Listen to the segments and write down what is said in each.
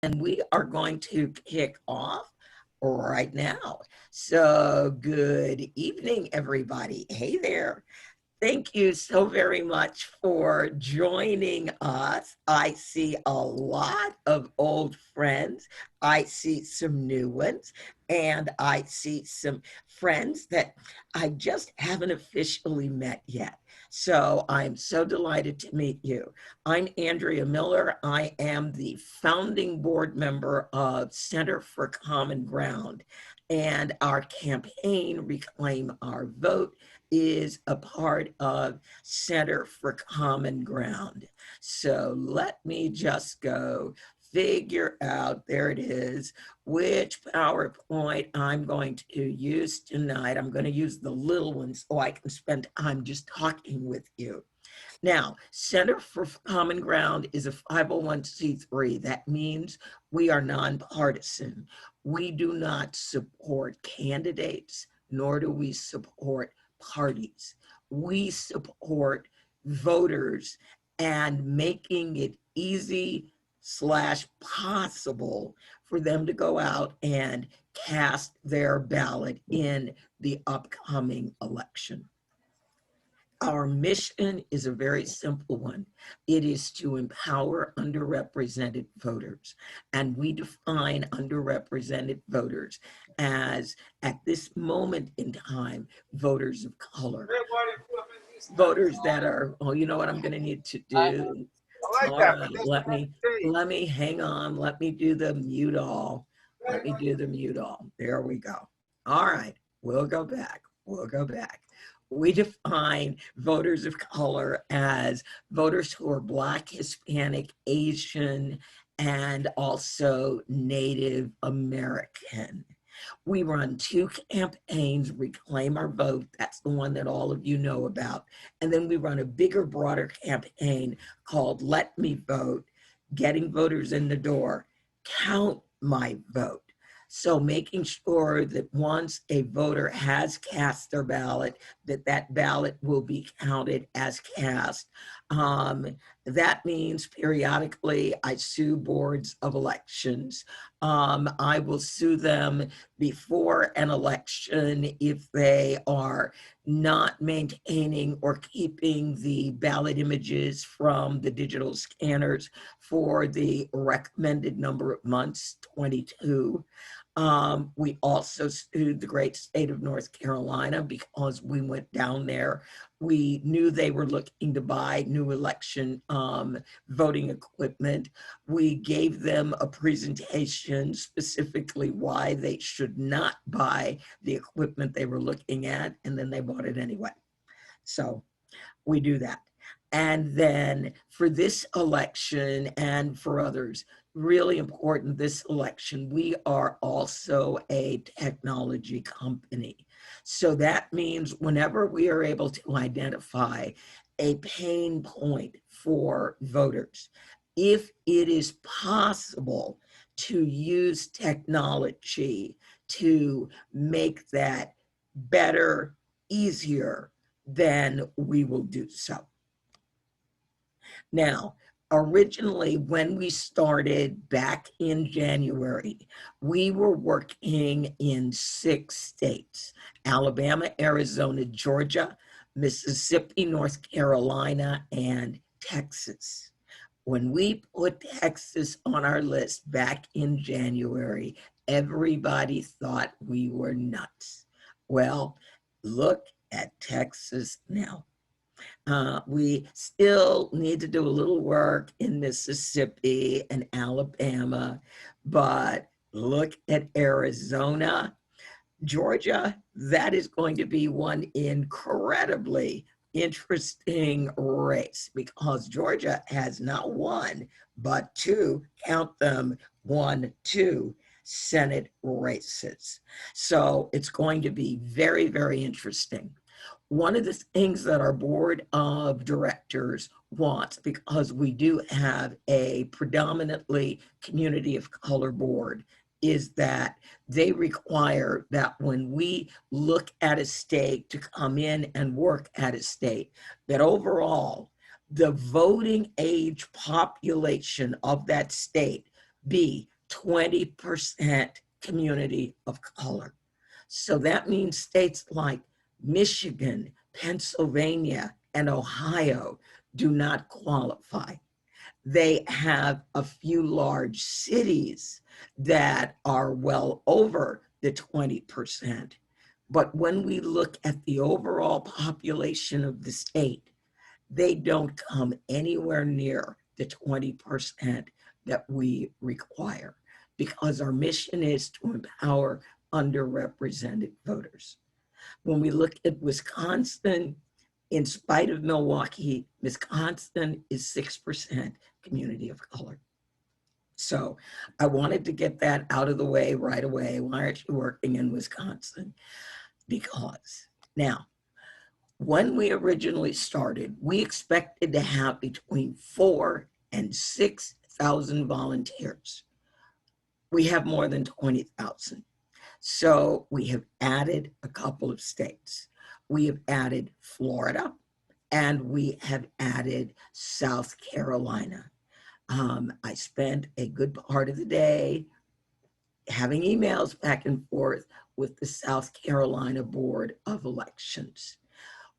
And we are going to kick off right now. So, good evening, everybody. Hey there. Thank you so very much for joining us. I see a lot of old friends. I see some new ones, and I see some friends that I just haven't officially met yet. So I'm so delighted to meet you. I'm Andrea Miller. I am the founding board member of Center for Common Ground, and our campaign, Reclaim Our Vote, is a part of Center for Common Ground. So let me just go figure out, there it is, which PowerPoint I'm going to use tonight. I'm going to use the little one so I can spend time just talking with you. Now, Center for Common Ground is a 501c3. That means we are nonpartisan. We do not support candidates, nor do we support parties. We support voters and making it easy / possible for them to go out and cast their ballot in the upcoming election. Our mission is a very simple one. It is to empower underrepresented voters. And we define underrepresented voters as, at this moment in time, voters of color. Voters that are, oh, you know what I'm going to need to do? All right, let me hang on. Let me do the mute all. Let me do the mute all. There we go. All right, we'll go back. We'll go back. We define voters of color as voters who are Black, Hispanic, Asian, and also Native American. We run 2 campaigns, Reclaim Our Vote, that's the one that all of you know about. And then we run a bigger, broader campaign called Let Me Vote, Getting Voters in the Door, Count My Vote. So making sure that once a voter has cast their ballot, that ballot will be counted as cast. That means periodically I sue boards of elections. I will sue them before an election if they are not maintaining or keeping the ballot images from the digital scanners for the recommended number of months, 22. We also sued the great state of North Carolina because we went down there. We knew they were looking to buy new election voting equipment. We gave them a presentation specifically why they should not buy the equipment they were looking at, and then they bought it anyway. So we do that. And then for this election and for others, really important this election, we are also a technology company. So that means whenever we are able to identify a pain point for voters, if it is possible to use technology to make that better, easier, then we will do so. Now, originally, when we started back in January, we were working in 6 states: Alabama, Arizona, Georgia, Mississippi, North Carolina, and Texas. When we put Texas on our list back in January, everybody thought we were nuts. Well, look at Texas now. We still need to do a little work in Mississippi and Alabama, but look at Arizona. Georgia, that is going to be one incredibly interesting race because Georgia has not 1, but 2, count them, 1, 2 Senate races. So it's going to be very, very interesting. One of the things that our board of directors wants, because we do have a predominantly community of color board, is that they require that when we look at a state to come in and work at a state, that overall the voting age population of that state be 20% community of color. So that means states like Michigan, Pennsylvania, and Ohio do not qualify. They have a few large cities that are well over the 20%. But when we look at the overall population of the state, they don't come anywhere near the 20% that we require, because our mission is to empower underrepresented voters. When we look at Wisconsin, in spite of Milwaukee, Wisconsin is 6% community of color. So I wanted to get that out of the way right away. Why aren't you working in Wisconsin? Because now, when we originally started, we expected to have between 4,000 and 6,000 volunteers. We have more than 20,000. So we have added a couple of states. We have added Florida, and we have added South Carolina. I spent a good part of the day having emails back and forth with the South Carolina Board of Elections.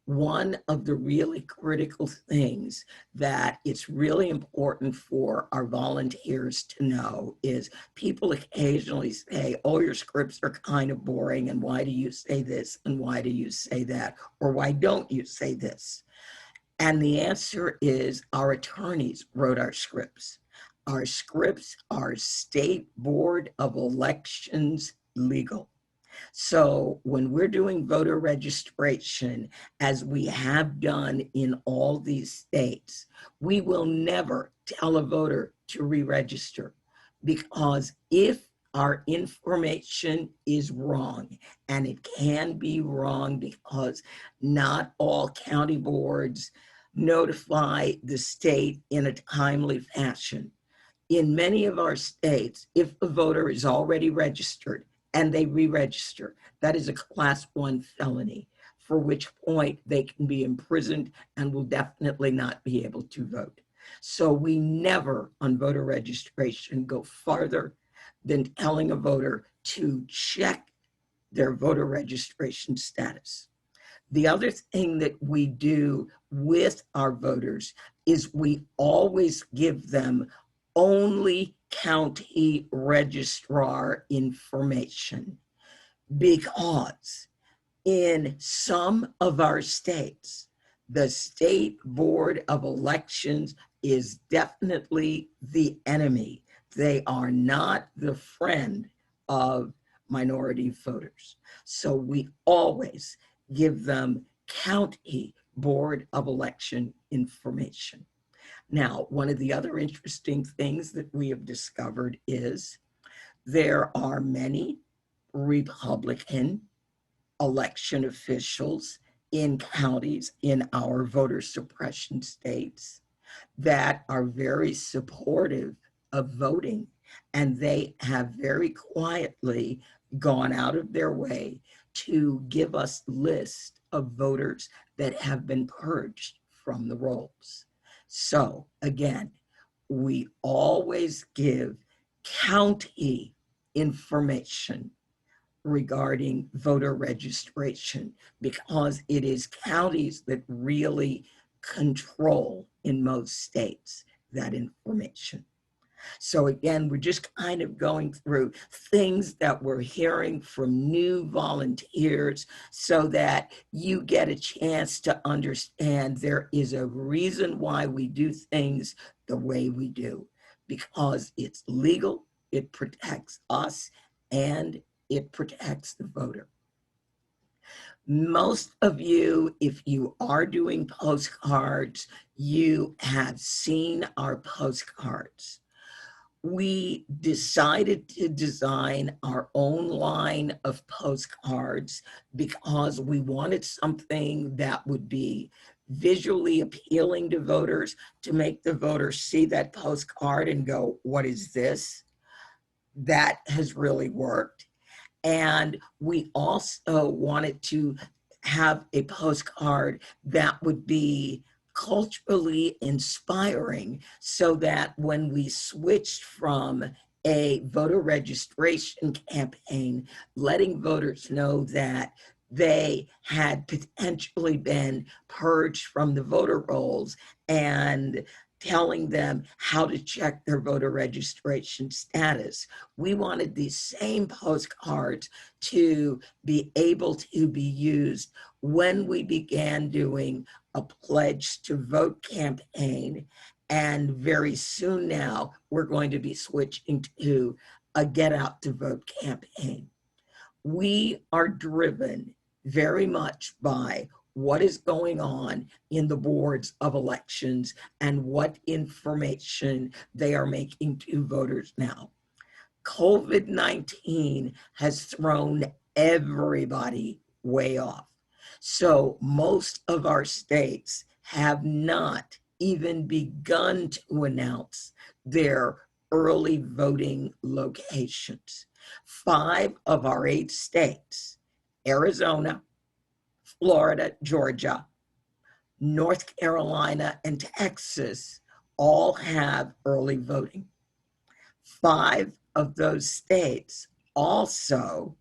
One of the really critical things that it's really important for our volunteers to know is people occasionally say, oh, your scripts are kind of boring, and why do you say this, and why do you say that, or why don't you say this? And the answer is our attorneys wrote our scripts. Our scripts are State Board of Elections legal. So when we're doing voter registration, as we have done in all these states, we will never tell a voter to re-register, because if our information is wrong, and it can be wrong because not all county boards notify the state in a timely fashion. In many of our states, if a voter is already registered and they re-register, that is a class 1 felony, for which point they can be imprisoned and will definitely not be able to vote. So we never on voter registration go farther than telling a voter to check their voter registration status. The other thing that we do with our voters is we always give them only county registrar information, because in some of our states, the State Board of Elections is definitely the enemy. They are not the friend of minority voters. So we always give them county Board of Election information. Now, one of the other interesting things that we have discovered is there are many Republican election officials in counties in our voter suppression states that are very supportive of voting, and they have very quietly gone out of their way to give us lists of voters that have been purged from the rolls. So again, we always give county information regarding voter registration, because it is counties that really control in most states that information. So again, we're just kind of going through things that we're hearing from new volunteers so that you get a chance to understand there is a reason why we do things the way we do, because it's legal, it protects us, and it protects the voter. Most of you, if you are doing postcards, you have seen our postcards. We decided to design our own line of postcards because we wanted something that would be visually appealing to voters, to make the voters see that postcard and go, what is this? That has really worked. And we also wanted to have a postcard that would be culturally inspiring, so that when we switched from a voter registration campaign, letting voters know that they had potentially been purged from the voter rolls and telling them how to check their voter registration status. We wanted these same postcards to be able to be used when we began doing a pledge to vote campaign. And very soon now, we're going to be switching to a get out to vote campaign. We are driven very much by what is going on in the boards of elections and what information they are making to voters now. COVID-19 has thrown everybody way off. So most of our states have not even begun to announce their early voting locations. 5 of our 8 states, Arizona, Florida, Georgia, North Carolina, and Texas, all have early voting. 5 of those states also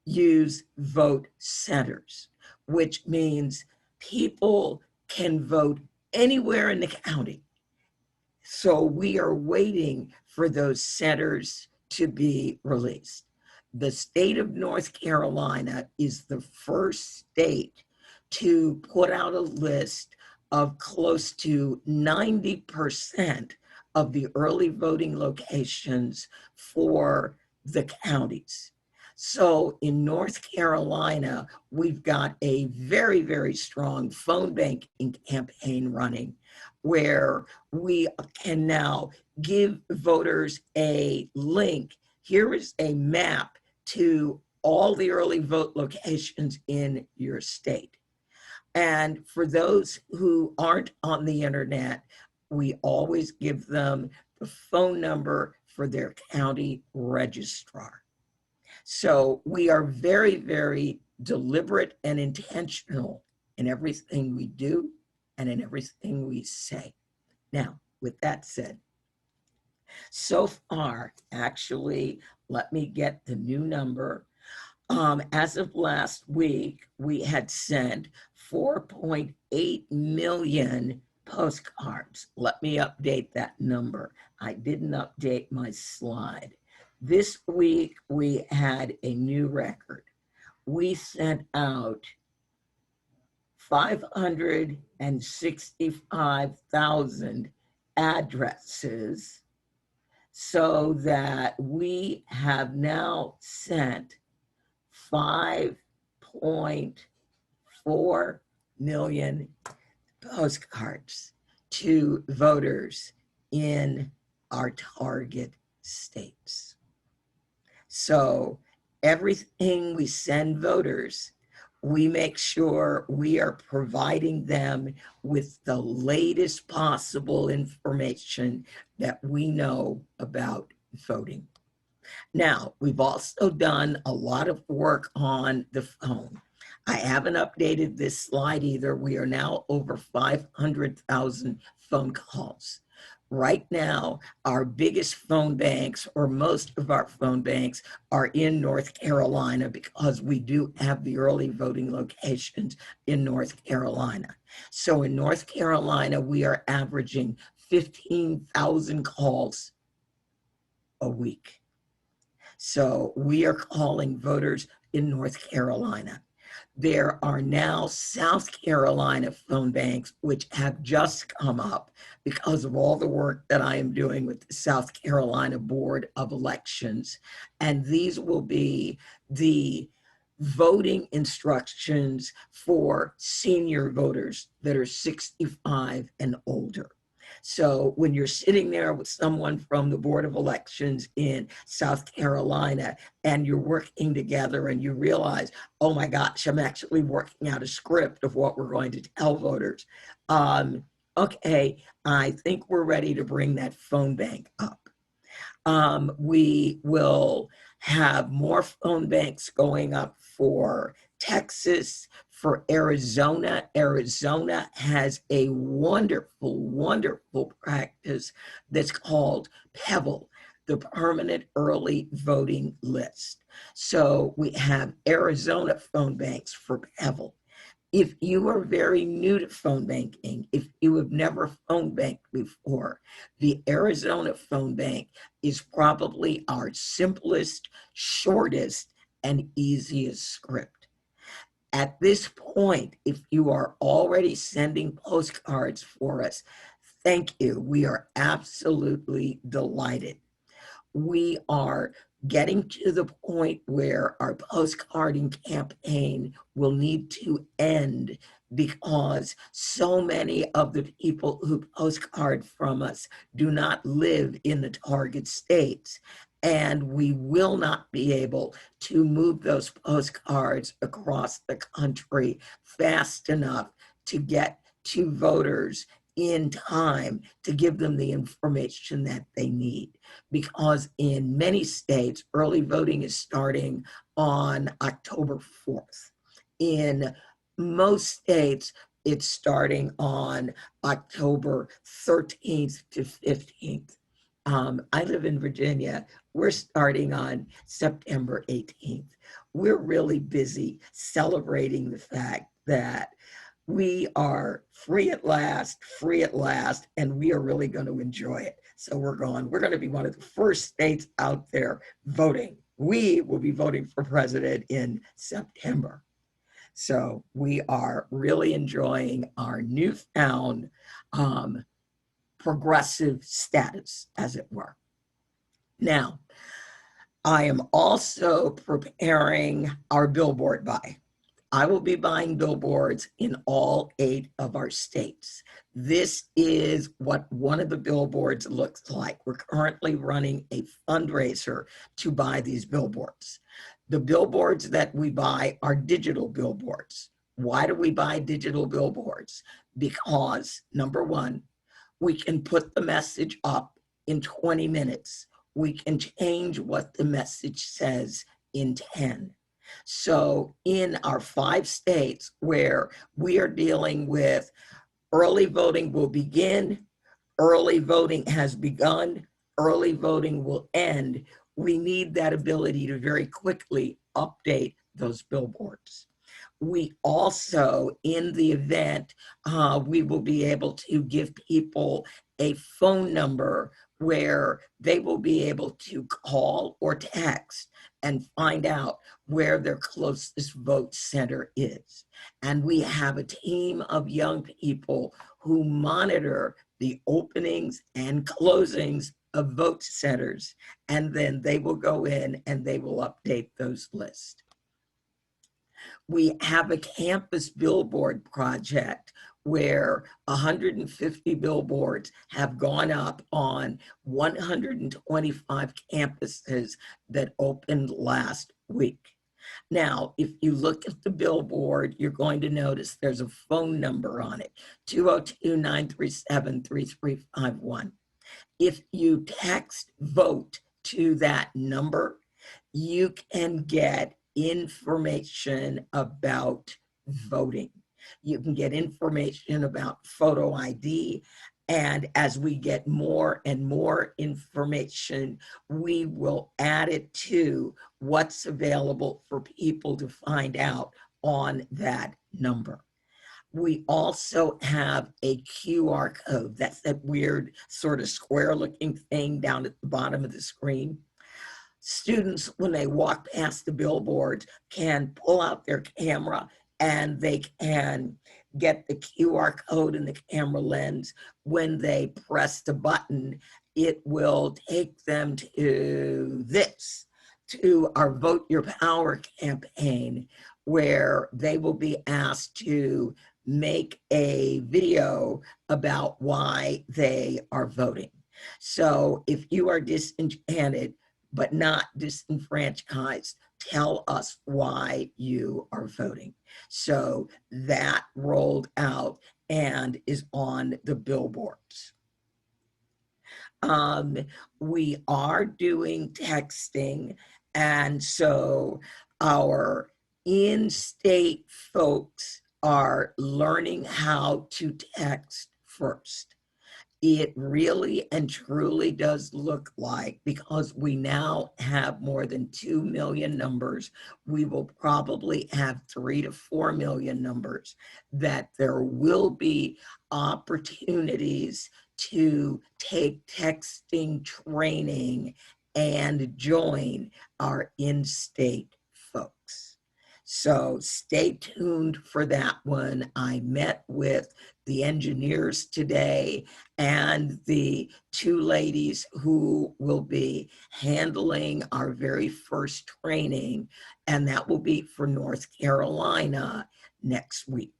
use vote centers, which means people can vote anywhere in the county. So we are waiting for those centers to be released. The state of North Carolina is the first state to put out a list of close to 90% of the early voting locations for the counties. So in North Carolina, we've got a very, very strong phone banking campaign running where we can now give voters a link. Here is a map to all the early vote locations in your state. And for those who aren't on the internet, we always give them the phone number for their county registrar. So we are very, very deliberate and intentional in everything we do and in everything we say. Now, with that said, so far, actually, let me get the new number. As of last week, we had sent 4.8 million postcards. Let me update that number. I didn't update my slide. This week, we had a new record. We sent out 565,000 addresses, so that we have now sent 5.4 million postcards to voters in our target states. So everything we send voters, we make sure we are providing them with the latest possible information that we know about voting. Now, we've also done a lot of work on the phone. I haven't updated this slide either. We are now over 500,000 phone calls. Right now, our biggest phone banks, or most of our phone banks, are in North Carolina because we do have the early voting locations in North Carolina. So in North Carolina, we are averaging 15,000 calls a week. So we are calling voters in North Carolina. There are now South Carolina phone banks, which have just come up because of all the work that I am doing with the South Carolina Board of Elections. And these will be the voting instructions for senior voters that are 65 and older. So when you're sitting there with someone from the Board of Elections in South Carolina and you're working together and you realize, oh my gosh, I'm actually working out a script of what we're going to tell voters. Okay, I think we're ready to bring that phone bank up. We will have more phone banks going up for Texas, for Arizona. Arizona has a wonderful, wonderful practice that's called Pebble. the permanent early voting list. So we have Arizona phone banks for Pebble. If you are very new to phone banking, if you have never phone banked before, the Arizona phone bank is probably our simplest, shortest, and easiest script. At this point, if you are already sending postcards for us, thank you. We are absolutely delighted. We are getting to the point where our postcarding campaign will need to end because so many of the people who postcard from us do not live in the target states. And we will not be able to move those postcards across the country fast enough to get to voters in time to give them the information that they need. Because in many states, early voting is starting on October 4th. In most states, it's starting on October 13th to 15th. I live in Virginia. We're starting on September 18th. We're really busy celebrating the fact that we are free at last, and we are really going to enjoy it. So we're going to be one of the first states out there voting. We will be voting for president in September. So we are really enjoying our newfound progressive status, as it were. Now, I am also preparing our billboard buy. I will be buying billboards in all 8 of our states. This is what one of the billboards looks like. We're currently running a fundraiser to buy these billboards. The billboards that we buy are digital billboards. Why do we buy digital billboards? Because, number one, we can put the message up in 20 minutes. We can change what the message says in 10. So in our 5 states where we are dealing with early voting will begin, early voting has begun, early voting will end, we need that ability to very quickly update those billboards. We also, in the event, we will be able to give people a phone number where they will be able to call or text and find out where their closest vote center is. And we have a team of young people who monitor the openings and closings of vote centers, and then they will go in and they will update those lists. We have a campus billboard project where 150 billboards have gone up on 125 campuses that opened last week. Now, if you look at the billboard, you're going to notice there's a phone number on it, 202-937-3351. If you text vote to that number, you can get information about voting. You can get information about photo ID. And as we get more and more information, we will add it to what's available for people to find out on that number. We also have a QR code. That's that weird sort of square looking thing down at the bottom of the screen. Students, when they walk past the billboard, can pull out their camera and they can get the QR code in the camera lens. When they press the button, it will take them to our Vote Your Power campaign, where they will be asked to make a video about why they are voting. So if you are disenchanted, but not disenfranchised, tell us why you are voting. So that rolled out and is on the billboards. We are doing texting, and so our in-state folks are learning how to text first. It really and truly does look like, because we now have more than 2 million numbers, we will probably have 3 to 4 million numbers, that there will be opportunities to take texting training and join our in-state folks. So stay tuned for that one. I met with the engineers today and the two ladies who will be handling our very first training, and that will be for North Carolina next week.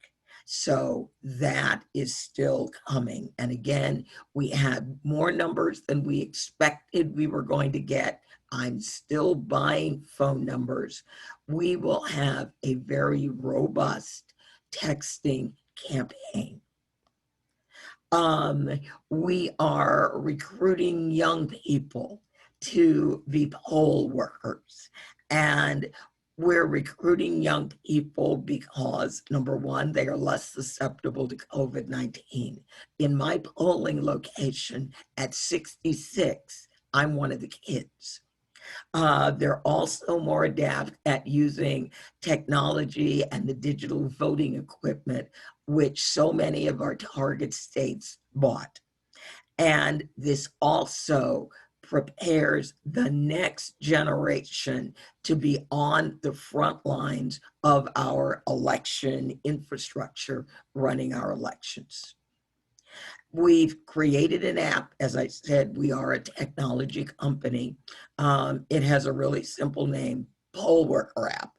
So that is still coming. And again, we had more numbers than we expected we were going to get. I'm still buying phone numbers. We will have a very robust texting campaign. We are recruiting young people to be poll workers. And we're recruiting young people because, number one, they are less susceptible to COVID-19. In my polling location at 66, I'm one of the kids. They're also more adept at using technology and the digital voting equipment, which so many of our target states bought. And this also prepares the next generation to be on the front lines of our election infrastructure, running our elections. We've created an app. As I said, we are a technology company. It has a really simple name, Poll Worker app,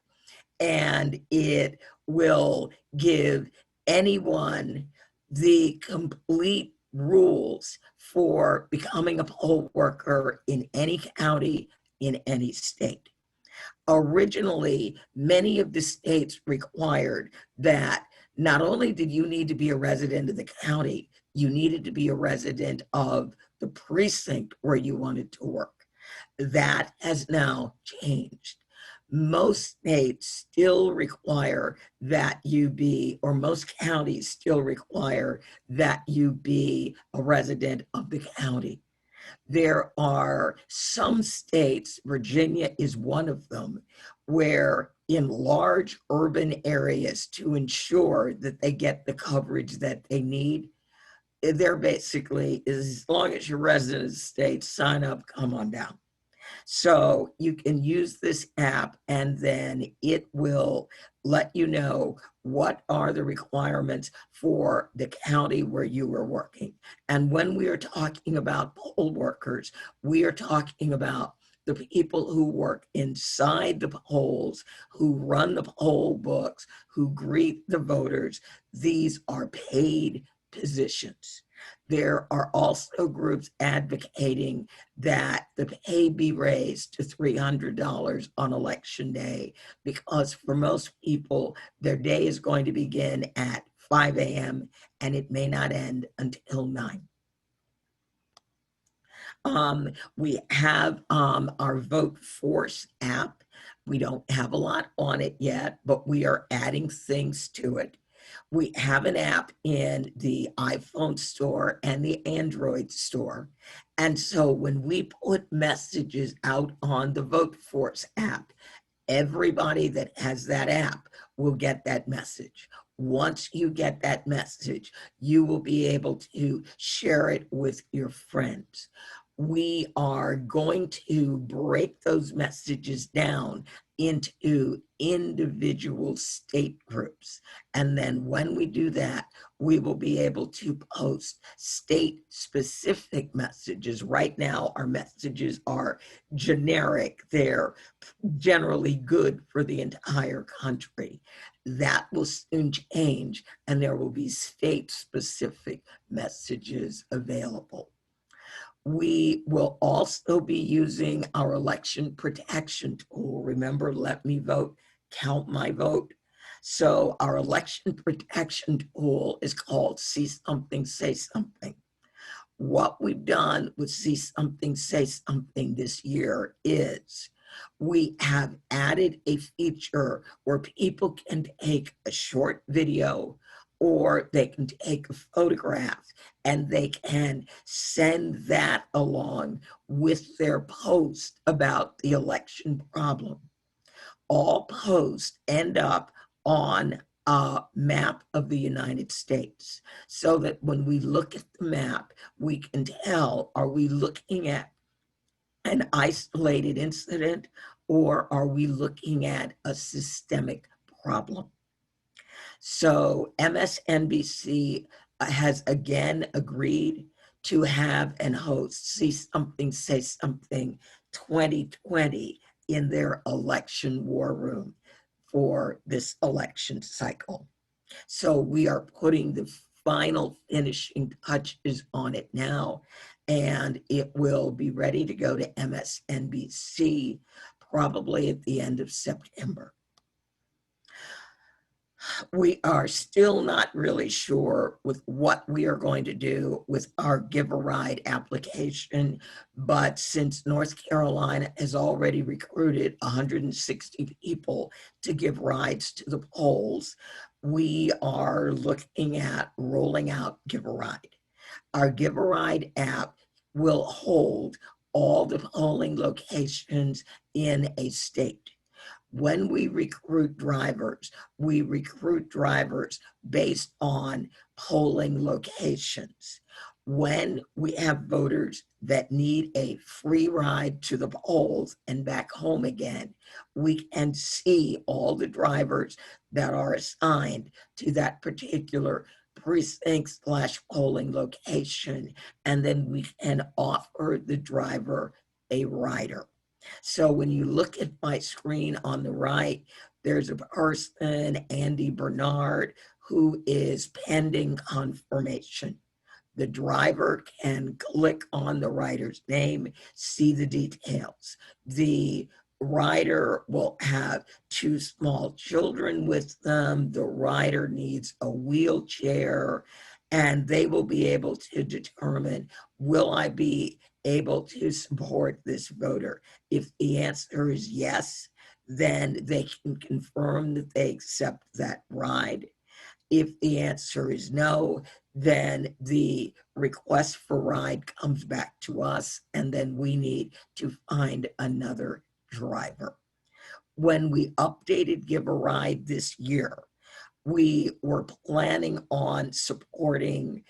and it will give anyone the complete rules for becoming a poll worker in any county, in any state. Originally, many of the states required that not only did you need to be a resident of the county, you needed to be a resident of the precinct where you wanted to work. That has now changed. Most states still require that you be, or most counties still require that you be a resident of the county. There are some states, Virginia is one of them, where in large urban areas, to ensure that they get the coverage that they need, they're basically, as long as you're resident of the state, sign up, come on down. So you can use this app, and then it will let you know what are the requirements for the county where you are working. And when we are talking about poll workers, we are talking about the people who work inside the polls, who run the poll books, who greet the voters. These are paid positions. There are also groups advocating that the pay be raised to $300 on election day, because for most people, their day is going to begin at 5 a.m. and it may not end until 9. We have our Vote Force app. We don't have a lot on it yet, but we are adding things to it. We have an app in the iPhone store and the Android store. And so when we put messages out on the Vote Force app, everybody that has that app will get that message. Once you get that message, you will be able to share it with your friends. We are going to break those messages down into individual state groups. And then when we do that, we will be able to post state-specific messages. Right now, our messages are generic. They're generally good for the entire country. That will soon change, and there will be state-specific messages available. We will also be using our election protection tool. Remember, let me vote, count my vote. So our election protection tool is called See Something, Say Something. What we've done with See Something, Say Something this year is we have added a feature where people can take a short video or they can take a photograph and they can send that along with their post about the election problem. All posts end up on a map of the United States, so that when we look at the map, we can tell, are we looking at an isolated incident, or are we looking at a systemic problem? So MSNBC has again agreed to have and host See Something, Say Something 2020 in their election war room for this election cycle. So we are putting the final finishing touches on it now, and it will be ready to go to MSNBC probably at the end of September. We are still not really sure with what we are going to do with our Give a Ride application, but since North Carolina has already recruited 160 people to give rides to the polls, we are looking at rolling out Give a Ride. Our Give a Ride app will hold all the polling locations in a state. When we recruit drivers based on polling locations. When we have voters that need a free ride to the polls and back home again, we can see all the drivers that are assigned to that particular precinct/polling location, and then we can offer the driver a rider. So when you look at my screen on the right, there's a person, Andy Bernard, who is pending confirmation. The driver can click on the rider's name, see the details. The rider will have 2 small children with them. The rider needs a wheelchair, and they will be able to determine, will I be able to support this voter? If the answer is yes, then they can confirm that they accept that ride. If the answer is no, then the request for ride comes back to us, and then we need to find another driver. When we updated Give a Ride this year, we were planning on supporting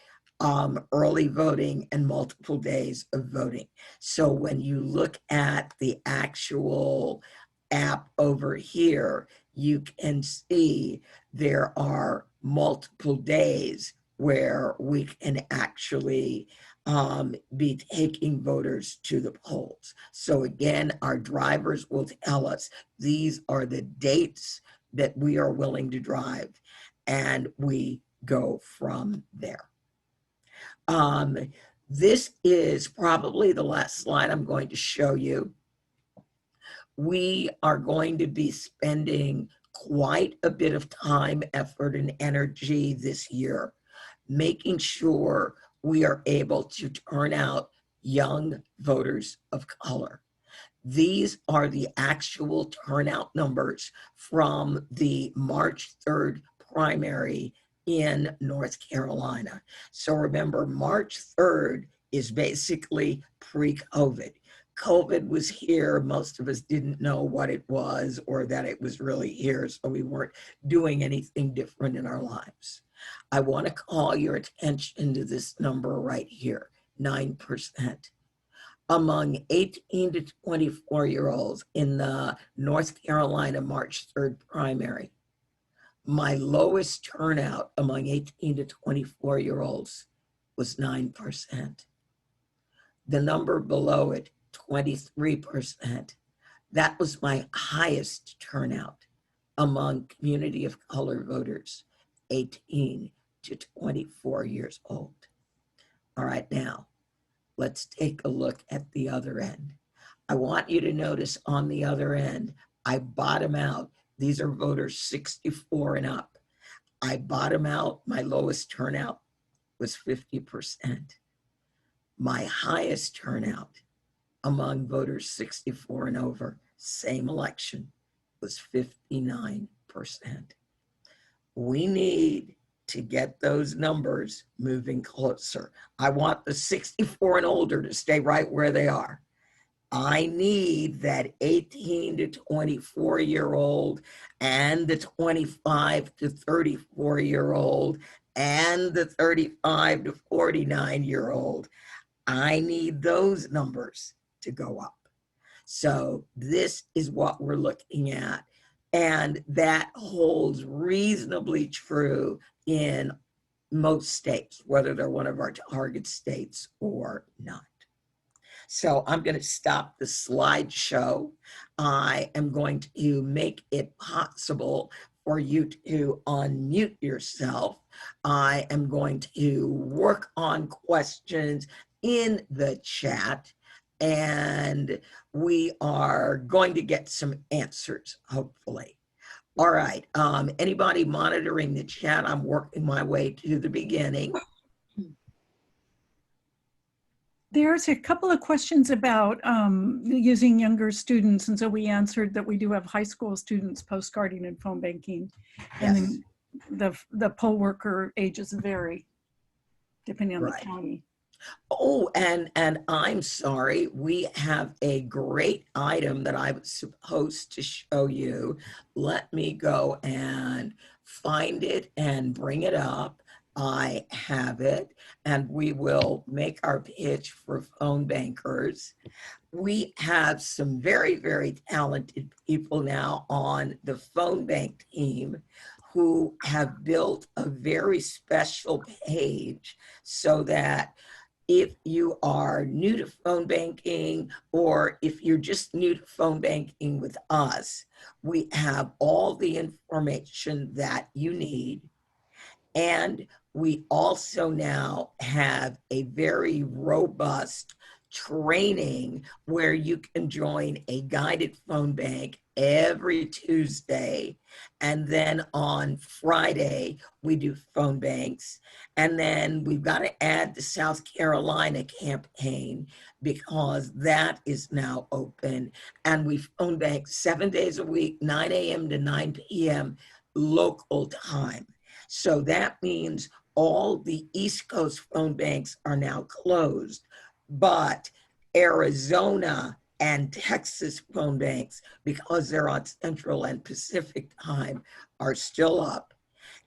early voting and multiple days of voting. So when you look at the actual app over here, you can see there are multiple days where we can actually be taking voters to the polls. So again, our drivers will tell us these are the dates that we are willing to drive, and we go from there. This is probably the last slide I'm going to show you. We are going to be spending quite a bit of time, effort, and energy this year, making sure we are able to turn out young voters of color. These are the actual turnout numbers from the March 3rd primary in North Carolina. So remember, March 3rd is basically pre-COVID. COVID was here. Most of us didn't know what it was or that it was really here, so we weren't doing anything different in our lives. I want to call your attention to this number right here, 9%. Among 18 to 24-year-olds in the North Carolina March 3rd primary, my lowest turnout among 18 to 24-year-olds was 9%. The number below it, 23%. That was my highest turnout among community of color voters, 18 to 24 years old. All right, now, let's take a look at the other end. I want you to notice on the other end, I bottom out. These are voters 64 and up. I bottom out, my lowest turnout was 50%. My highest turnout among voters 64 and over, same election, was 59%. We need to get those numbers moving closer. I want the 64 and older to stay right where they are. I need that 18 to 24-year-old and the 25 to 34-year-old and the 35 to 49-year-old. I need those numbers to go up. So this is what we're looking at. And that holds reasonably true in most states, whether they're one of our target states or not. So I'm going to stop the slideshow. I am going to make it possible for you to unmute yourself. I am going to work on questions in the chat, and we are going to get some answers, hopefully. All right, anybody monitoring the chat? I'm working my way to the beginning. There's a couple of questions about using younger students, and so we answered that we do have high school students postcarding and phone banking, and Yes. then the poll worker ages vary depending on the county. Oh, and I'm sorry, we have a great item that I was supposed to show you. Let me go and find it and bring it up. I have it, and we will make our pitch for phone bankers. We have some very, very talented people now on the phone bank team who have built a very special page so that if you are new to phone banking, or if you're just new to phone banking with us, we have all the information that you need. And we also now have a very robust training where you can join a guided phone bank every Tuesday. And then on Friday, we do phone banks. And then we've got to add the South Carolina campaign because that is now open. And we phone bank 7 days a week, 9 a.m. to 9 p.m. local time. So that means all the East Coast phone banks are now closed, but Arizona and Texas phone banks, because they're on Central and Pacific time, are still up.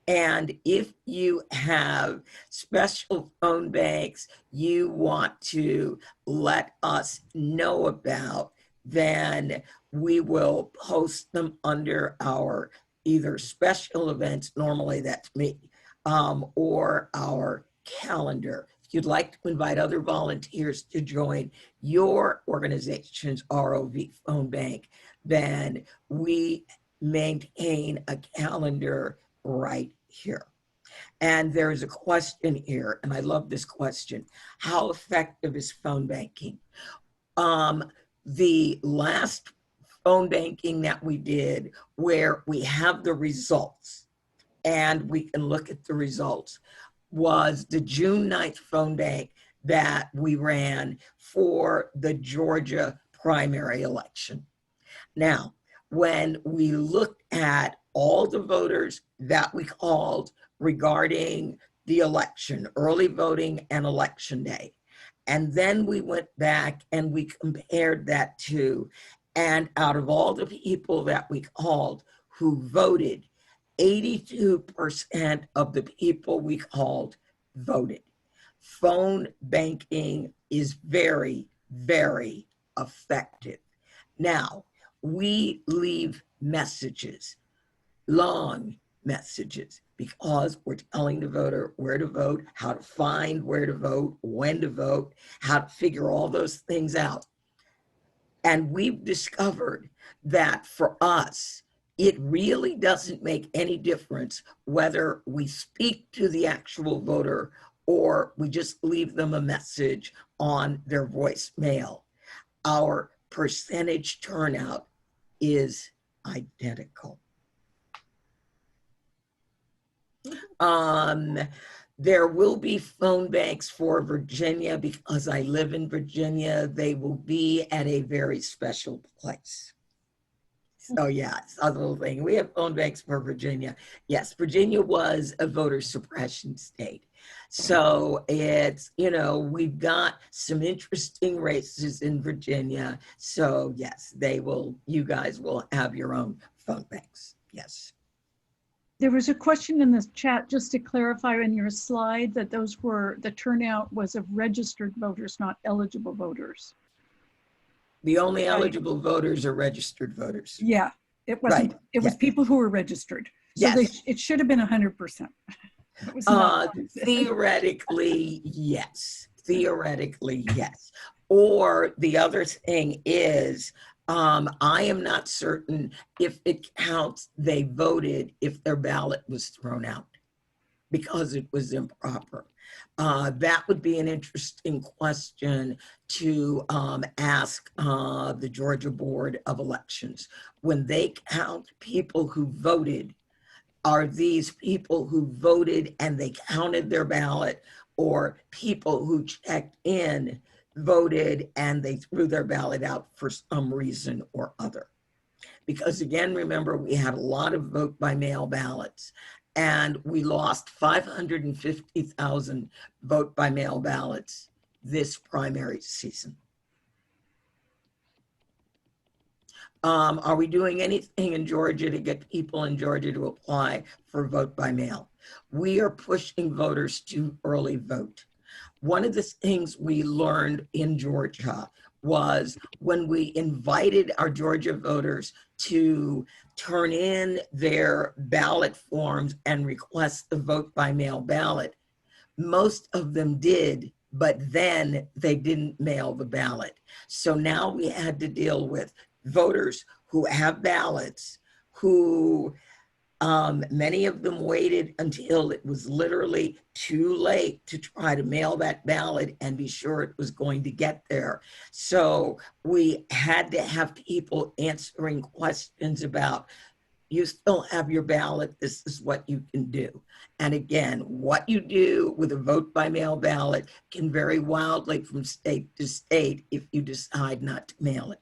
And if you have special phone banks you want to let us know about, then we will post them under our either special events, normally that's me, or our calendar. If you'd like to invite other volunteers to join your organization's ROV phone bank, then we maintain a calendar right here. And there's a question here, and I love this question. How effective is phone banking? The last phone banking that we did, where we have the results and we can look at the results, was the June 9th phone bank that we ran for the Georgia primary election. Now, when we looked at all the voters that we called regarding the election, early voting and election day, and then we went back and we compared that to, and out of all the people that we called who voted, 82% of the people we called voted. Phone banking is very, very effective. Now, we leave messages, long messages, because we're telling the voter where to vote, how to find where to vote, when to vote, how to figure all those things out. And we've discovered that for us, it really doesn't make any difference whether we speak to the actual voter or we just leave them a message on their voicemail. Our percentage turnout is identical. There will be phone banks for Virginia because I live in Virginia. They will be at a very special place. So yeah, it's a little thing. We have phone banks for Virginia. Yes, Virginia was a voter suppression state. So it's, we've got some interesting races in Virginia. So yes, you guys will have your own phone banks. Yes. There was a question in the chat, just to clarify in your slide, that the turnout was of registered voters, not eligible voters. The only Right. eligible voters are registered voters. Yeah, it wasn't, Right. it was Yes. people who were registered. So Yes. it should have been 100%. It was not. Theoretically, yes. Theoretically, yes. Or the other thing is, I am not certain if it counts they voted if their ballot was thrown out because it was improper. That would be an interesting question to ask the Georgia Board of Elections. When they count people who voted, are these people who voted and they counted their ballot, or people who checked in, voted, and they threw their ballot out for some reason or other? Because again, remember, we had a lot of vote by mail ballots, and we lost 550,000 vote by mail ballots this primary season. Are we doing anything in Georgia to get people in Georgia to apply for vote by mail? We are pushing voters to early vote. One of the things we learned in Georgia was when we invited our Georgia voters to turn in their ballot forms and request the vote by mail ballot, most of them did, but then they didn't mail the ballot. So now we had to deal with voters who have ballots, who many of them waited until it was literally too late to try to mail that ballot and be sure it was going to get there. So we had to have people answering questions about, you still have your ballot, this is what you can do. And again, what you do with a vote by mail ballot can vary wildly from state to state if you decide not to mail it.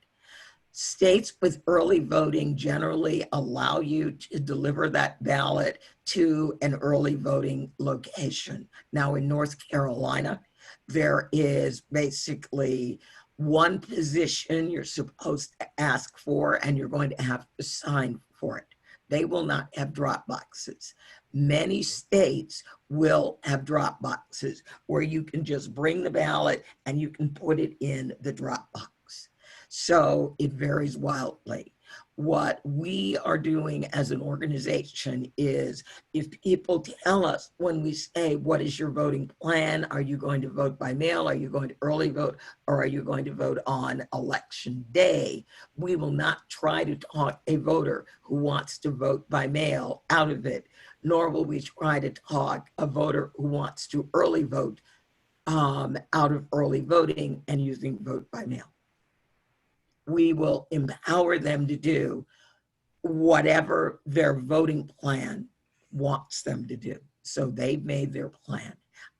States with early voting generally allow you to deliver that ballot to an early voting location. Now in North Carolina, there is basically one position you're supposed to ask for, and you're going to have to sign for it. They will not have drop boxes. Many states will have drop boxes where you can just bring the ballot and you can put it in the drop box. So it varies wildly. What we are doing as an organization is, if people tell us when we say, what is your voting plan? Are you going to vote by mail? Are you going to early vote? Or are you going to vote on election day? We will not try to talk a voter who wants to vote by mail out of it, nor will we try to talk a voter who wants to early vote out of early voting and using vote by mail. We will empower them to do whatever their voting plan wants them to do. So they've made their plan.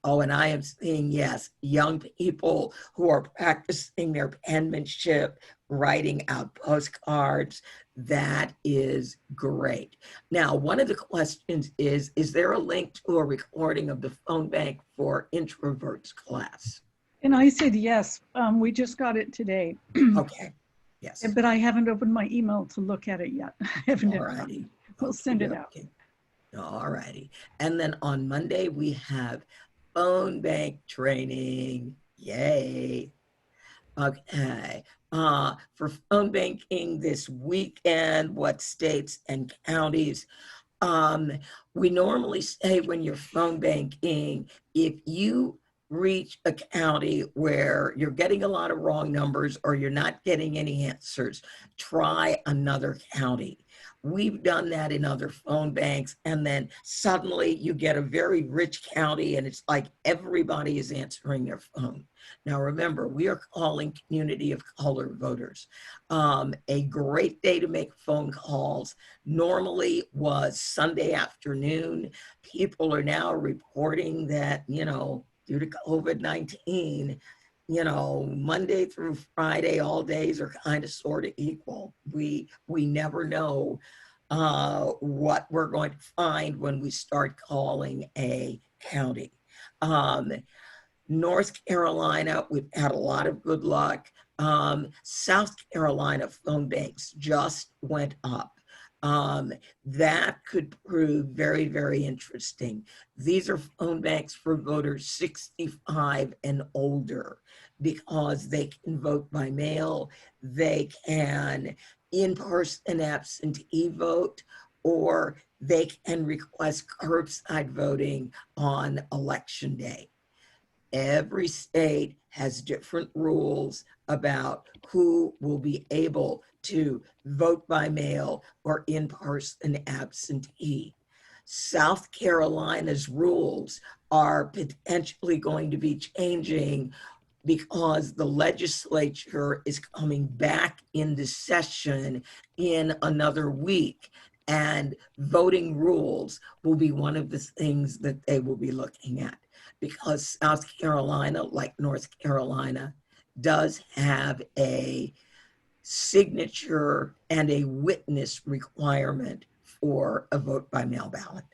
Oh, and I am seeing, yes, young people who are practicing their penmanship, writing out postcards. That is great. Now, one of the questions is there a link to a recording of the phone bank for introverts class? And I said yes. We just got it today. Okay. Yes. But I haven't opened my email to look at it yet. I haven't. All righty. We'll send it out. All righty. And then on Monday, we have phone bank training. Yay. Okay. For phone banking this weekend, what states and counties? We normally say when you're phone banking, if you reach a county where you're getting a lot of wrong numbers or you're not getting any answers, try another county. We've done that in other phone banks, and then suddenly you get a very rich county and it's like everybody is answering their phone. Now remember, we are calling community of color voters. A great day to make phone calls normally was Sunday afternoon. People are now reporting that, due to COVID-19, you know, Monday through Friday, all days are kind of sort of equal. We never know what we're going to find when we start calling a county. Um, North Carolina, we've had a lot of good luck. South Carolina phone banks just went up. Um, that could prove very, very interesting. These are phone banks for voters 65 and older because they can vote by mail, they can in-person absentee vote, or they can request curbside voting on election day. Every state has different rules about who will be able to vote by mail or in-person absentee. South Carolina's rules are potentially going to be changing because the legislature is coming back into session in another week, and voting rules will be one of the things that they will be looking at, because South Carolina, like North Carolina, does have a signature and a witness requirement for a vote by mail ballot.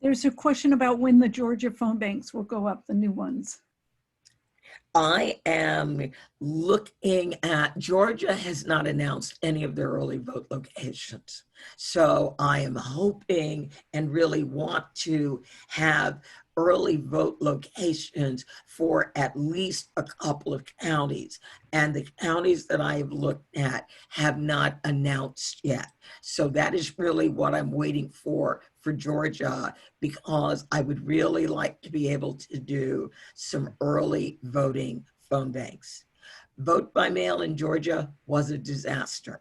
There's a question about when the Georgia phone banks will go up, the new ones. I am looking at, Georgia has not announced any of their early vote locations. So I am hoping and really want to have early vote locations for at least a couple of counties. And the counties that I have looked at have not announced yet. So that is really what I'm waiting for Georgia, because I would really like to be able to do some early voting phone banks. Vote by mail in Georgia was a disaster.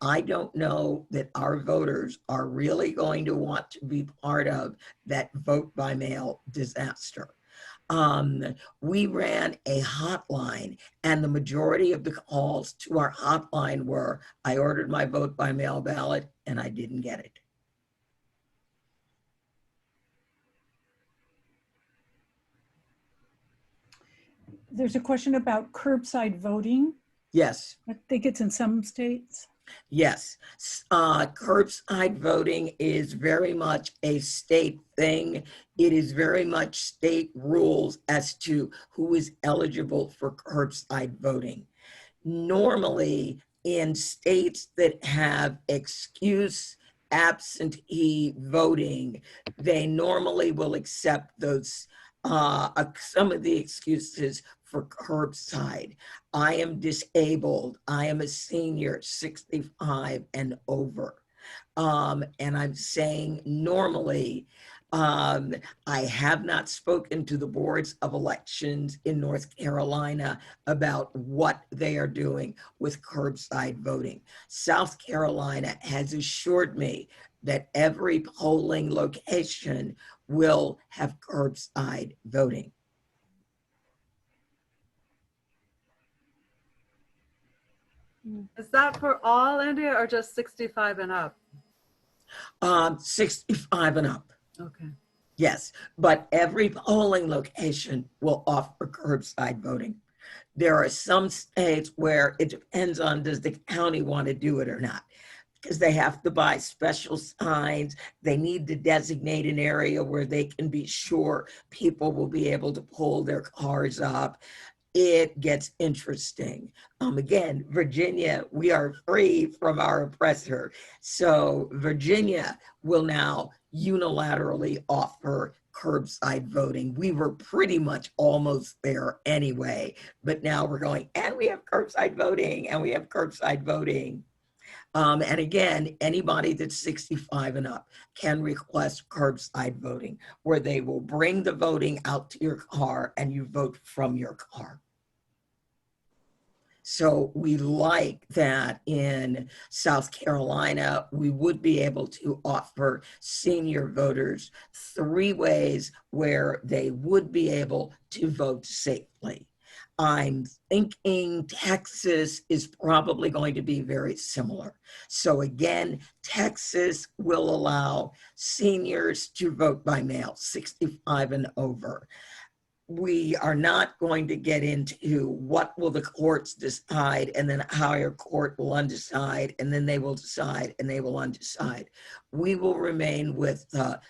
I don't know that our voters are really going to want to be part of that vote by mail disaster. We ran a hotline, and the majority of the calls to our hotline were, I ordered my vote by mail ballot and I didn't get it. There's a question about curbside voting. Yes. I think it's in some states. Yes, curbside voting is very much a state thing. It is very much state rules as to who is eligible for curbside voting. Normally, in states that have excuse absentee voting, they normally will accept those, some of the excuses for curbside. I am disabled. I am a senior, 65 and over. And I'm saying normally, I have not spoken to the boards of elections in North Carolina about what they are doing with curbside voting. South Carolina has assured me that every polling location will have curbside voting. Is that for all India or just 65 and up? 65 and up. Okay. Yes, but every polling location will offer curbside voting. There are some states where it depends on, does the county want to do it or not? Because they have to buy special signs. They need to designate an area where they can be sure people will be able to pull their cars up. It gets interesting. Again, Virginia, we are free from our oppressor. So Virginia will now unilaterally offer curbside voting. We were pretty much almost there anyway, but now we're going, and we have curbside voting, and we have curbside voting. And again, anybody that's 65 and up can request curbside voting, where they will bring the voting out to your car and you vote from your car. So we like that in South Carolina, we would be able to offer senior voters 3 ways where they would be able to vote safely. I'm thinking Texas is probably going to be very similar. So again, Texas will allow seniors to vote by mail, 65 and over. we are not going to get into what will the courts decide, and then a higher court will undecide, and then they will decide, and they will undecide. We will remain with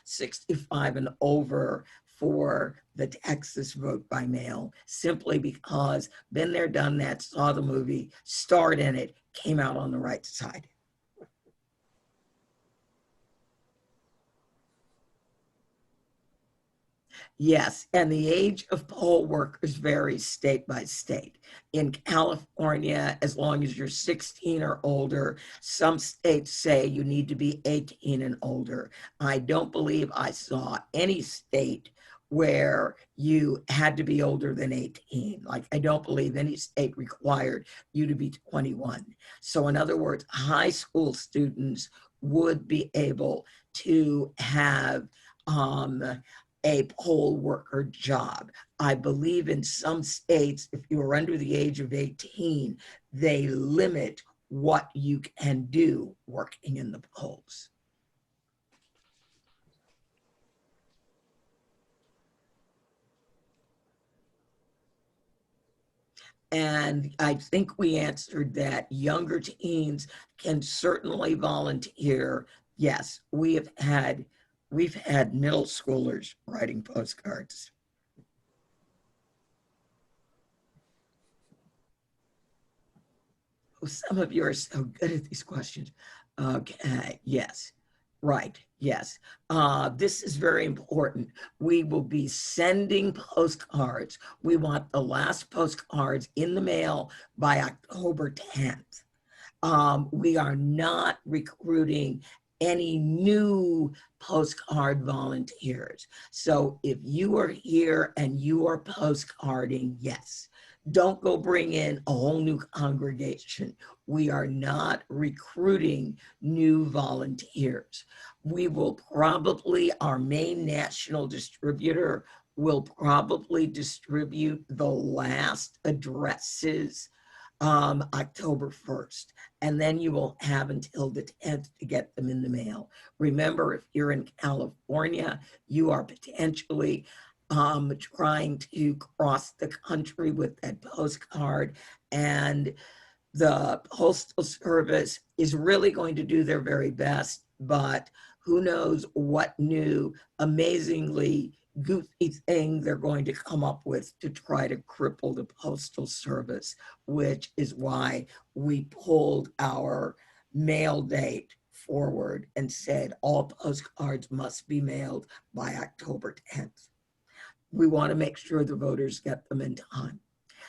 65 and over for the Texas vote by mail, simply because been there, done that, saw the movie, starred in it, came out on the right side. Yes, and the age of poll workers varies state by state. In California, as long as you're 16 or older, some states say you need to be 18 and older. I don't believe I saw any state where you had to be older than 18. Like, I don't believe any state required you to be 21. So in other words, high school students would be able to have a poll worker job. I believe in some states, if you are under the age of 18, they limit what you can do working in the polls. And I think we answered that. Younger teens can certainly volunteer. Yes, we've had middle schoolers writing postcards. Oh, some of you are so good at these questions. Okay, yes, right, yes. This is very important. We will be sending postcards. We want the last postcards in the mail by October 10th. We are not recruiting any new postcard volunteers. So if you are here and you are postcarding, yes, don't go bring in a whole new congregation. We are not recruiting new volunteers. We will probably, our main national distributor will probably distribute the last addresses October 1st. And then you will have until the 10th to get them in the mail. Remember, if you're in California, you are potentially trying to cross the country with that postcard, and the Postal Service is really going to do their very best, but who knows what new, amazingly goofy thing they're going to come up with to try to cripple the Postal Service, which is why we pulled our mail date forward and said all postcards must be mailed by October 10th. We want to make sure the voters get them in time.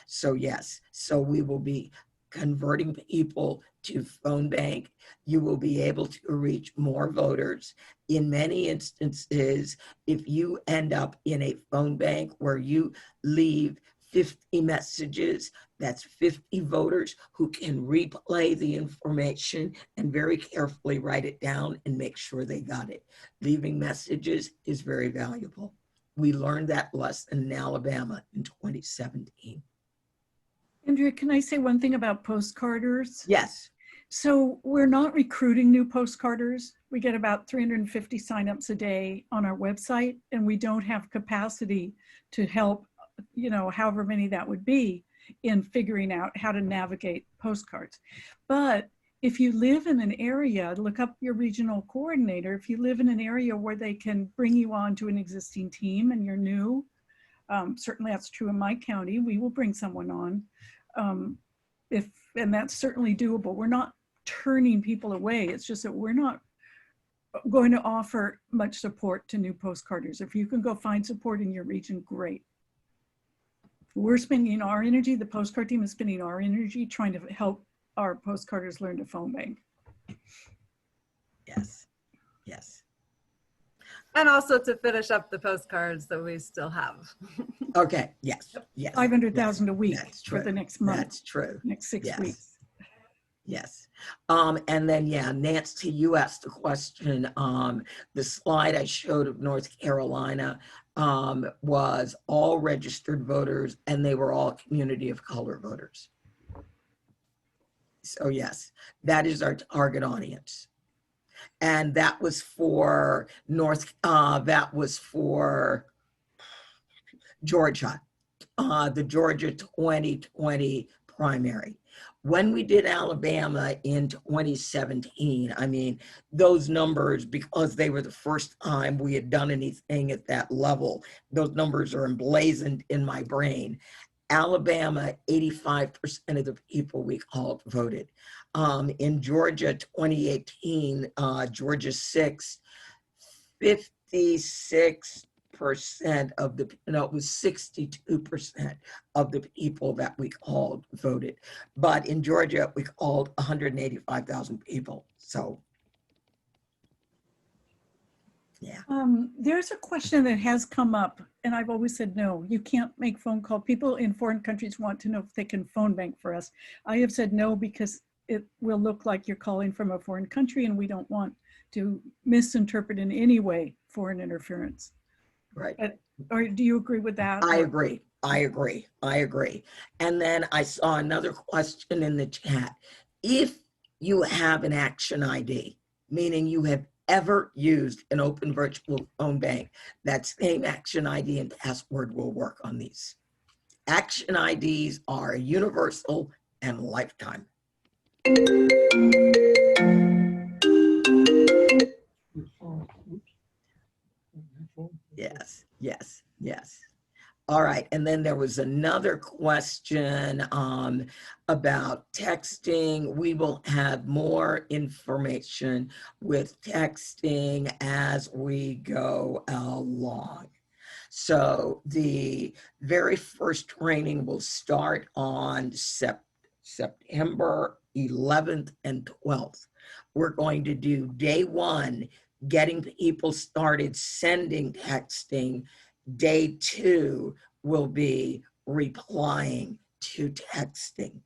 So yes, so we will be converting people to phone bank. You will be able to reach more voters. In many instances, if you end up in a phone bank where you leave 50 messages, that's 50 voters who can replay the information and very carefully write it down and make sure they got it. Leaving messages is very valuable. We learned that lesson in Alabama in 2017. Andrea, can I say one thing about postcarders? Yes. So we're not recruiting new postcarders. We get about 350 signups a day on our website, and we don't have capacity to help, however many that would be, in figuring out how to navigate postcards. But if you live in an area, look up your regional coordinator. If you live in an area where they can bring you on to an existing team and you're new, certainly that's true in my county, we will bring someone on. And that's certainly doable. We're not turning people away. It's just that we're not going to offer much support to new postcarders. If you can go find support in your region, great. We're spending our energy, the postcard team is spending our energy trying to help our postcarders learn to phone bank. Yes, yes. And also to finish up the postcards that we still have. Okay, yes, yes. 500,000 yes, a week for the next month. That's true. Next 6 yes. weeks. Yes. And then, yeah, Nancy, you asked the question, the slide I showed of North Carolina was all registered voters, and they were all community of color voters. So yes, that is our target audience. And that was for Georgia, the Georgia 2020 primary. When we did Alabama in 2017, I mean, those numbers, because they were the first time we had done anything at that level, those numbers are emblazoned in my brain. Alabama, 85% of the people we called voted. In Georgia 2018, Georgia 6, 56% of the, no, it was 62% of the people that we called voted. But in Georgia, we called 185,000 people. So, yeah. There's a question that has come up, and I've always said, no, you can't make phone call. People in foreign countries want to know if they can phone bank for us. I have said no, because it will look like you're calling from a foreign country, and we don't want to misinterpret in any way foreign interference. Right. Or do you agree with that? I agree. I agree. I agree. And then I saw another question in the chat. If you have an action ID, meaning you have ever used an open virtual phone bank, that same action ID and password will work on these. Action IDs are universal and lifetime. Yes, yes, yes. All right, and then there was another question about texting. We will have more information with texting as we go along. So the very first training will start on September 11th and 12th. We're going to do day one, getting people started sending texting. Day two will be replying to texting.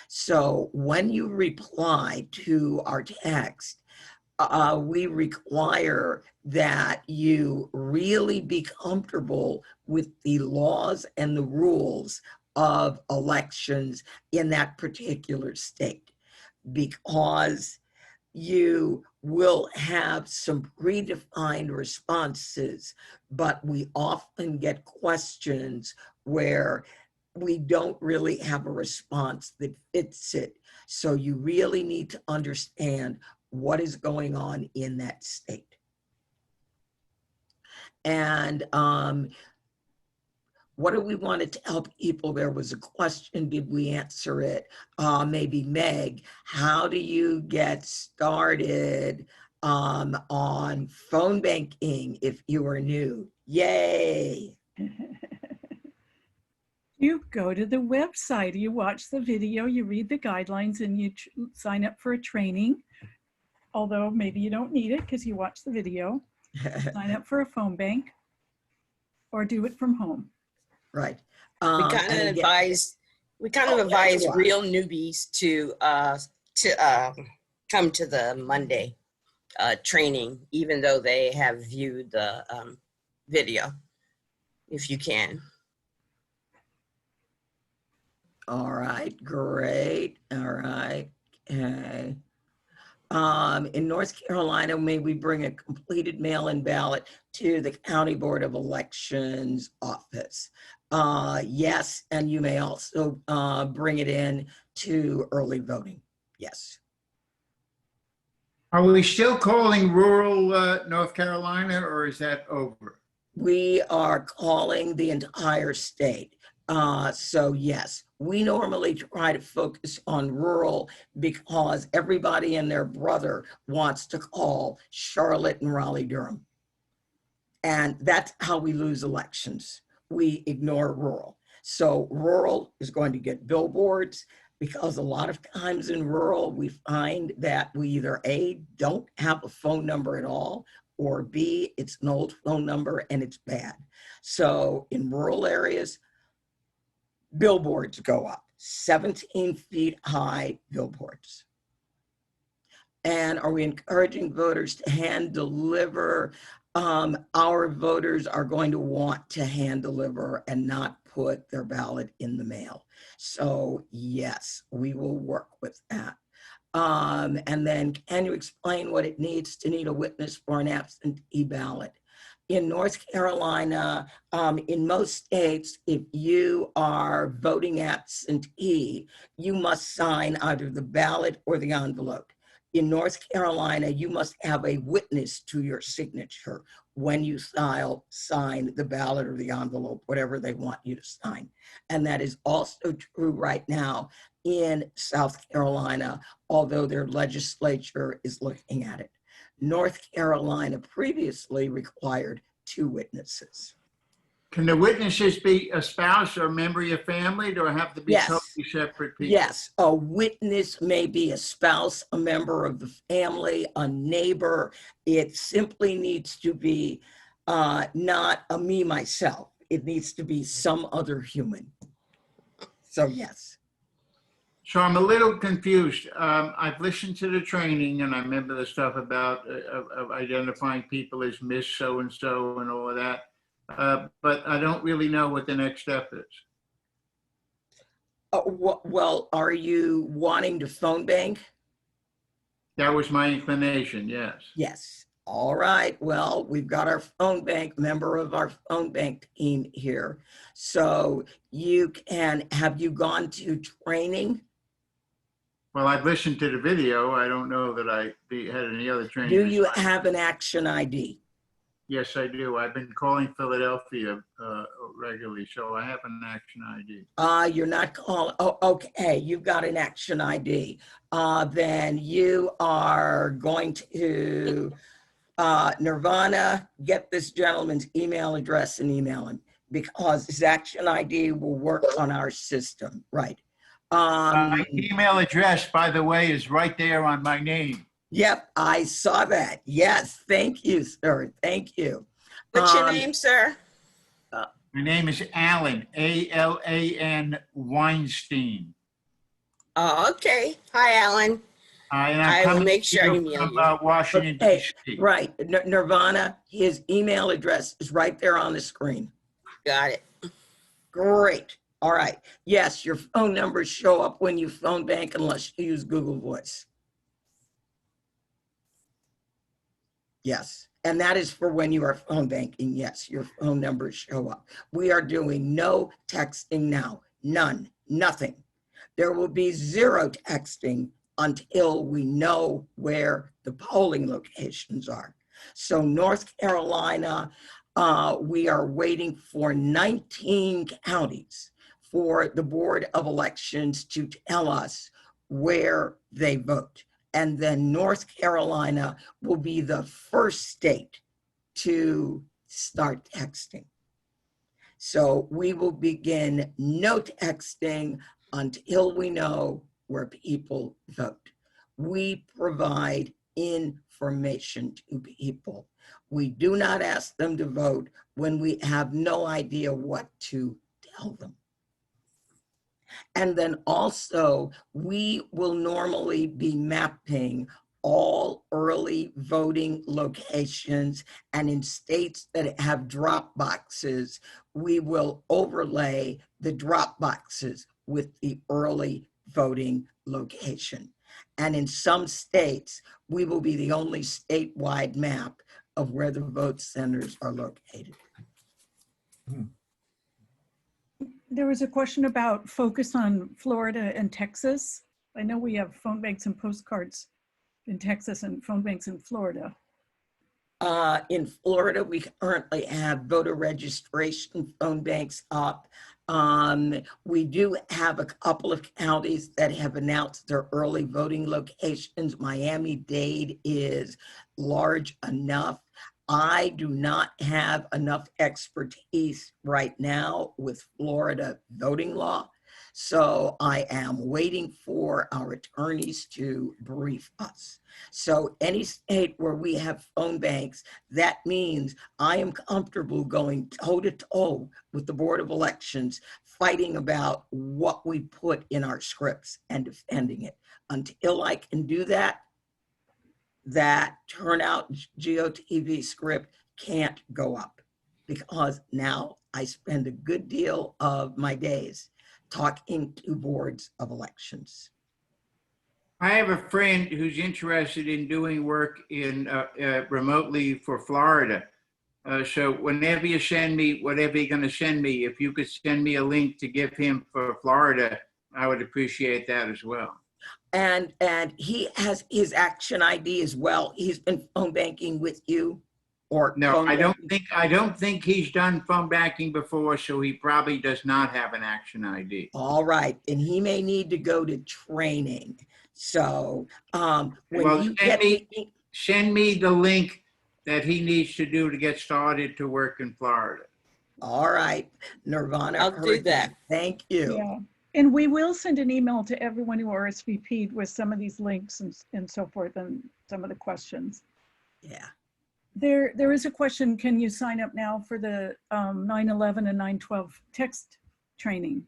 So when you reply to our text, we require that you really be comfortable with the laws and the rules of elections in that particular state, because you will have some predefined responses, but we often get questions where we don't really have a response that fits it. So you really need to understand what is going on in that state. And what do we want to tell people? There was a question, did we answer it? Maybe Meg, how do you get started on phone banking if you are new? Yay! You go to the website, you watch the video, you read the guidelines, and you sign up for a training. Although maybe you don't need it because you watch the video. Sign up for a phone bank or do it from home. Right. We kind of advise real newbies to come to the Monday training, even though they have viewed the video, if you can. All right, great. All right. Okay. In North Carolina, may we bring a completed mail-in ballot to the County Board of Elections office? Yes, and you may also bring it in to early voting. Yes. Are we still calling rural North Carolina, or is that over? We are calling the entire state. So yes, we normally try to focus on rural because everybody and their brother wants to call Charlotte and Raleigh-Durham. And that's how we lose elections. We ignore rural. So rural is going to get billboards, because a lot of times in rural, we find that we either A, don't have a phone number at all, or B, it's an old phone number and it's bad. So in rural areas, billboards go up, 17 feet high billboards. And are we encouraging voters to hand deliver? Our voters are going to want to hand deliver and not put their ballot in the mail. So yes, we will work with that. And then can you explain what it needs to need a witness for an absentee ballot? in North Carolina, in most states, if you are voting absentee, you must sign either the ballot or the envelope. In North Carolina, you must have a witness to your signature when you sign the ballot or the envelope, whatever they want you to sign. And that is also true right now in South Carolina, although their legislature is looking at it. North Carolina previously required 2 witnesses. Can the witnesses be a spouse or a member of your family? Do I have to be Yes. totally separate people? Yes, a witness may be a spouse, a member of the family, a neighbor. It simply needs to be not a me, myself. It needs to be some other human. So yes. So I'm a little confused. I've listened to the training and I remember the stuff about of identifying people as Miss So-and-so and all of that. But I don't really know what the next step is. Well, are you wanting to phone bank? That was my inclination, yes. Yes. All right. Well, we've got our phone bank member of our phone bank team here. So have you gone to training? Well, I've listened to the video. I don't know that I had any other training. Do you have an action ID? Yes, I do. I've been calling Philadelphia regularly, so I have an action ID. You're not calling. Oh, okay. You've got an action ID. Then you are going to Nirvana, get this gentleman's email address and email him, because his action ID will work on our system. Right. My email address, by the way, is right there on my name. Yep, I saw that. Yes, thank you, sir. Thank you. What's your name, sir? My name is Alan, A-L-A-N Weinstein. Oh, okay. Hi, Alan. And I I'm will coming make sure I to you email from you. Washington, Hey, D.C. right, Nirvana, his email address is right there on the screen. Got it. Great. All right. Yes, your phone numbers show up when you phone bank unless you use Google Voice. Yes. And that is for when you are phone banking. Yes, your phone numbers show up. We are doing no texting now. None. Nothing. There will be 0 texting until we know where the polling locations are. So North Carolina, we are waiting for 19 counties for the Board of Elections to tell us where they vote. And then North Carolina will be the first state to start texting. So we will begin no texting until we know where people vote. We provide information to people. We do not ask them to vote when we have no idea what to tell them. And then also, we will normally be mapping all early voting locations, and in states that have drop boxes, we will overlay the drop boxes with the early voting location. And in some states, we will be the only statewide map of where the vote centers are located. There was a question about focus on Florida and Texas. I know we have phone banks and postcards in Texas and phone banks in Florida. In Florida, we currently have voter registration phone banks up. We do have a couple of counties that have announced their early voting locations. Miami-Dade is large enough. I do not have enough expertise right now with Florida voting law, so I am waiting for our attorneys to brief us. So any state where we have phone banks, that means I am comfortable going toe-to-toe with the Board of Elections, fighting about what we put in our scripts and defending it. Until I can do that, that turnout GOTV script can't go up, because now I spend a good deal of my days talking to boards of elections. I have a friend who's interested in doing work in remotely for Florida. So whenever you send me, whatever you're going to send me, if you could send me a link to give him for Florida, I would appreciate that as well. And he has his action ID as well. He's been phone banking with you, or No, phone banking? I don't think he's done phone banking before, so he probably does not have an action ID. All right, and he may need to go to training. So when Well, you get send me the link that he needs to do to get started to work in Florida. all right, Nirvana. I'll do that. Thank you. Yeah. And we will send an email to everyone who RSVP'd with some of these links and so forth and some of the questions. Yeah. There is a question, can you sign up now for the 9/11 and 9/12 text training?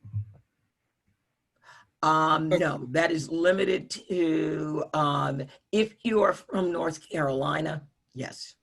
No, that is limited to if you are from North Carolina, yes.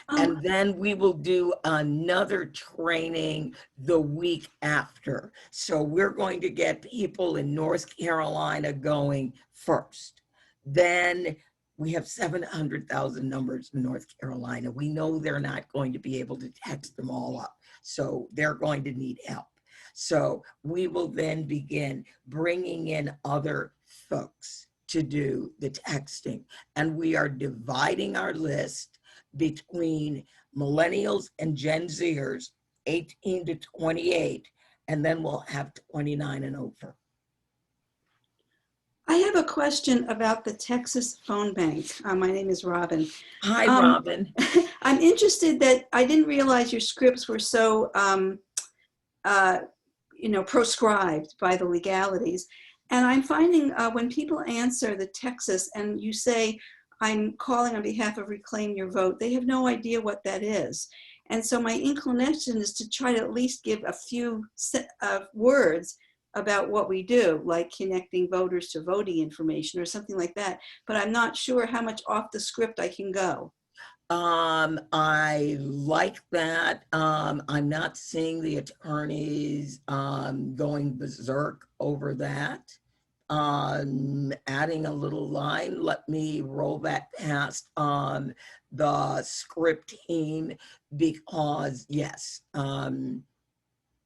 And then we will do another training the week after. So we're going to get people in North Carolina going first. Then we have 700,000 numbers in North Carolina. We know they're not going to be able to text them all up. So they're going to need help. So we will then begin bringing in other folks to do the texting. And we are dividing our list between millennials and Gen Zers, 18 to 28, and then we'll have 29 and over. I have a question about the Texas phone bank. My name is Robin. Hi, Robin. I'm interested that I didn't realize your scripts were so, proscribed by the legalities. And I'm finding when people answer the Texas and you say, I'm calling on behalf of Reclaim Your Vote, they have no idea what that is. And so my inclination is to try to at least give a few words about what we do, like connecting voters to voting information or something like that. But I'm not sure how much off the script I can go. I like that. I'm not seeing the attorneys going berserk over that. Adding a little line, let me roll that past the script team because yes.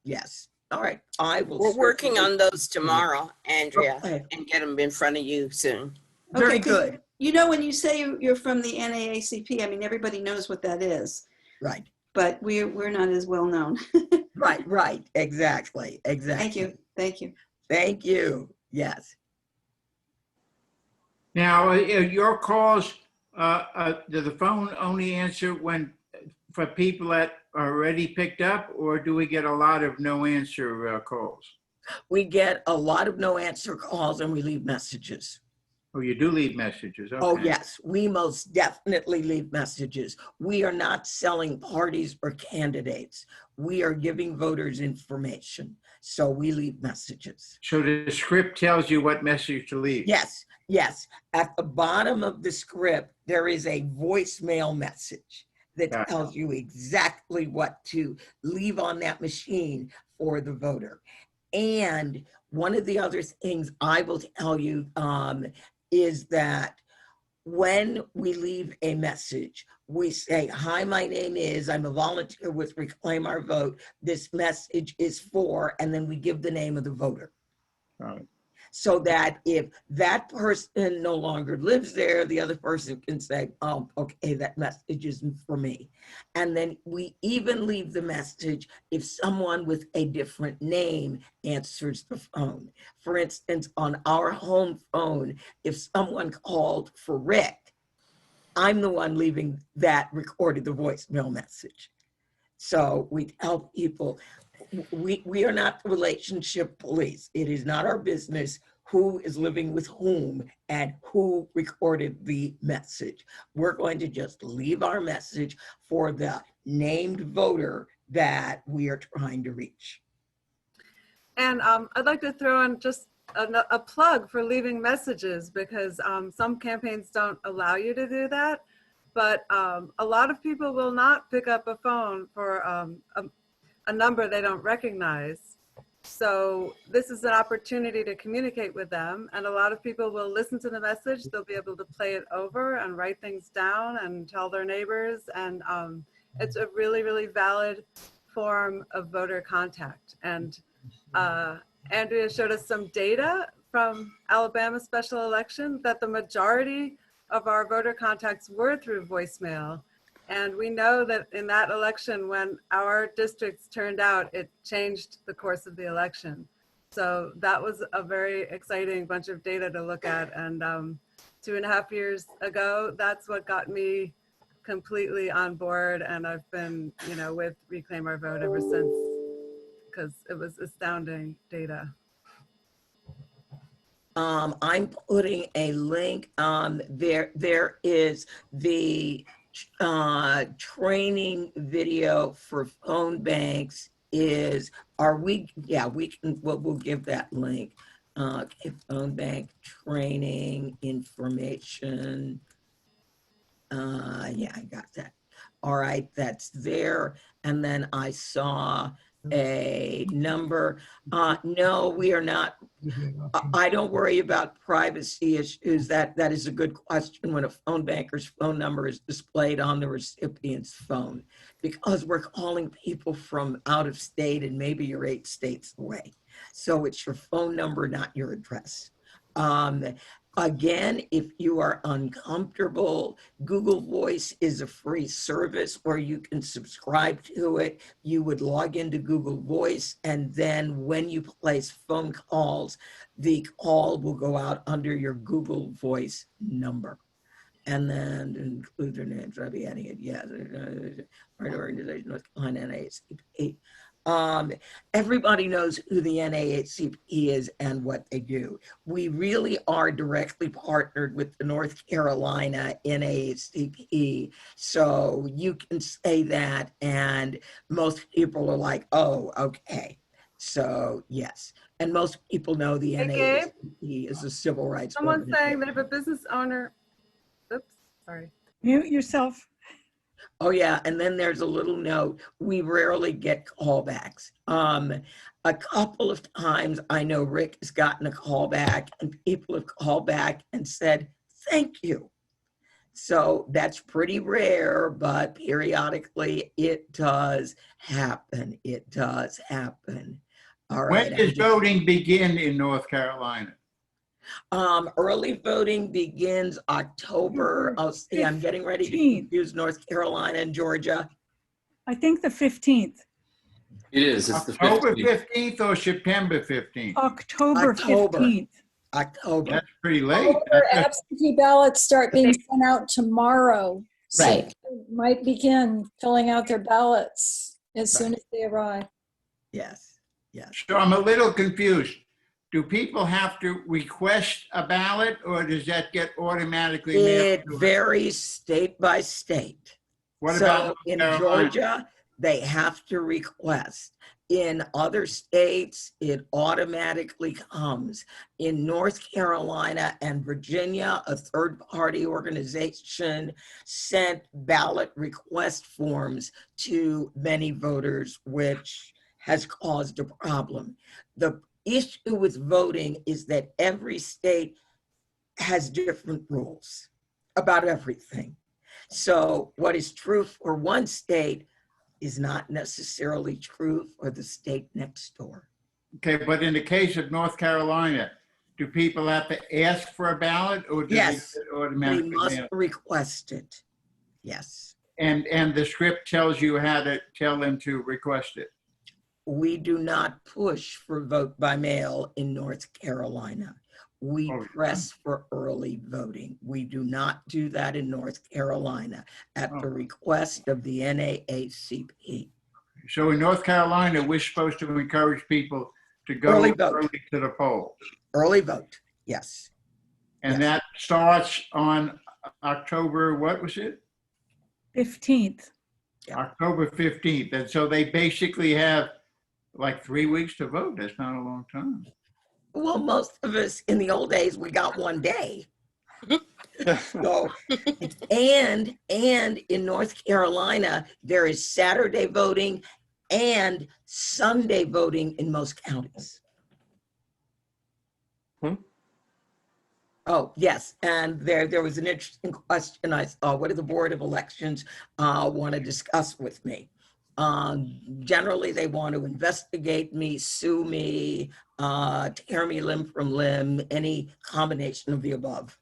Yes. All right. I will. We're working on those tomorrow, Andrea, Okay. and get them in front of you soon. Very Okay, 'cause, good. you know, when you say you're from the NAACP, I mean, everybody knows what that is, Right. but we're not as well known. Right. Exactly. Thank you. Thank you. Yes. Now, your calls, do the phone only answer when for people that are already picked up, or do we get a lot of no answer calls? We get a lot of no answer calls and we leave messages. Oh, you do leave messages. Okay. Oh, yes, we most definitely leave messages. We are not selling parties or candidates. We are giving voters information. So we leave messages. So the script tells you what message to leave? Yes. At the bottom of the script, there is a voicemail message that tells you exactly what to leave on that machine for the voter. And one of the other things I will tell you is that when we leave a message, we say, hi, my name is, I'm a volunteer with Reclaim Our Vote. This message is for, and then we give the name of the voter. Right. So that if that person no longer lives there, the other person can say, oh, okay, that message isn't for me. And then we even leave the message if someone with a different name answers the phone. For instance, on our home phone, if someone called for Rick, I'm the one leaving that recorded the voicemail message. So we tell people, we are not the relationship police. It is not our business who is living with whom and who recorded the message. We're going to just leave our message for the named voter that we are trying to reach. And I'd like to throw in just a plug for leaving messages, because some campaigns don't allow you to do that. But a lot of people will not pick up a phone for a number they don't recognize. So this is an opportunity to communicate with them, and a lot of people will listen to the message. They'll be able to play it over and write things down and tell their neighbors, and it's a really, really valid form of voter contact. And Andrea showed us some data from Alabama special election that the majority of our voter contacts were through voicemail. And we know that in that election, when our districts turned out, it changed the course of the election. So that was a very exciting bunch of data to look at. And 2.5 years ago, that's what got me completely on board. And I've been, with Reclaim Our Vote ever since, because it was astounding data. I'm putting a link. There is the training video for phone banks we'll give that link. Phone bank training information. I got that. All right, that's there. And then I saw a number. No, we are not. I don't worry about privacy issues. That is a good question when a phone banker's phone number is displayed on the recipient's phone, because we're calling people from out of state and maybe you're 8 states away. So it's your phone number, not your address. Again, if you are uncomfortable, Google Voice is a free service where you can subscribe to it. You would log into Google Voice, and then when you place phone calls, the call will go out under your Google Voice number. And then include their names, I'll be adding it, right organization, North Carolina NAACP. Everybody knows who the NAACP is and what they do. We really are directly partnered with the North Carolina NAACP. So you can say that and most people are like, oh, okay. So yes. And most people know the NAACP is a civil rights Someone's saying that if a business owner, oops, sorry. Mute yourself. Oh yeah, and then there's a little note. We rarely get callbacks. A couple of times I know Rick has gotten a call back and people have called back and said, thank you. So that's pretty rare, but periodically it does happen. It does happen. All right. When does voting begin in North Carolina? Early voting begins October. Oh, see, I'm getting ready to 15th. confuse North Carolina and Georgia. I think the 15th. It is. It's the October 15th. 15th or September 15th? October October. 15th. October. That's pretty late. However, absentee ballots start being sent out tomorrow. So Right. people might begin filling out their ballots as soon as they arrive. Yes, yes. So I'm a little confused. Do people have to request a ballot or does that get automatically mailed? It to them? varies state by state. What So about in North Carolina? Georgia, they have to request. In other states, it automatically comes. In North Carolina and Virginia, a third-party organization sent ballot request forms to many voters, which has caused a problem. The issue with voting is that every state has different rules about everything. So what is true for one state is not necessarily true for the state next door. Okay, but in the case of North Carolina, do people have to ask for a ballot or do Yes, they get we automatically must mailed? request it. Yes. And the script tells you how to tell them to request it. We do not push for vote by mail in North Carolina. We Oh, press for early voting. We do not do that in North Carolina at the Oh. request of the NAACP. So in North Carolina, we're supposed to encourage people to go Early vote. early to the polls. Early vote, yes. And Yes. that starts on October, what was it? 15th. Yeah. October 15th. And so they basically have like 3 weeks to vote. That's not a long time. Well, most of us in the old days, we got one day. So, and in North Carolina, there is Saturday voting and Sunday voting in most counties. Oh, yes, and there was an interesting question I saw. What do the Board of Elections want to discuss with me? Generally, they want to investigate me, sue me, tear me limb from limb, any combination of the above.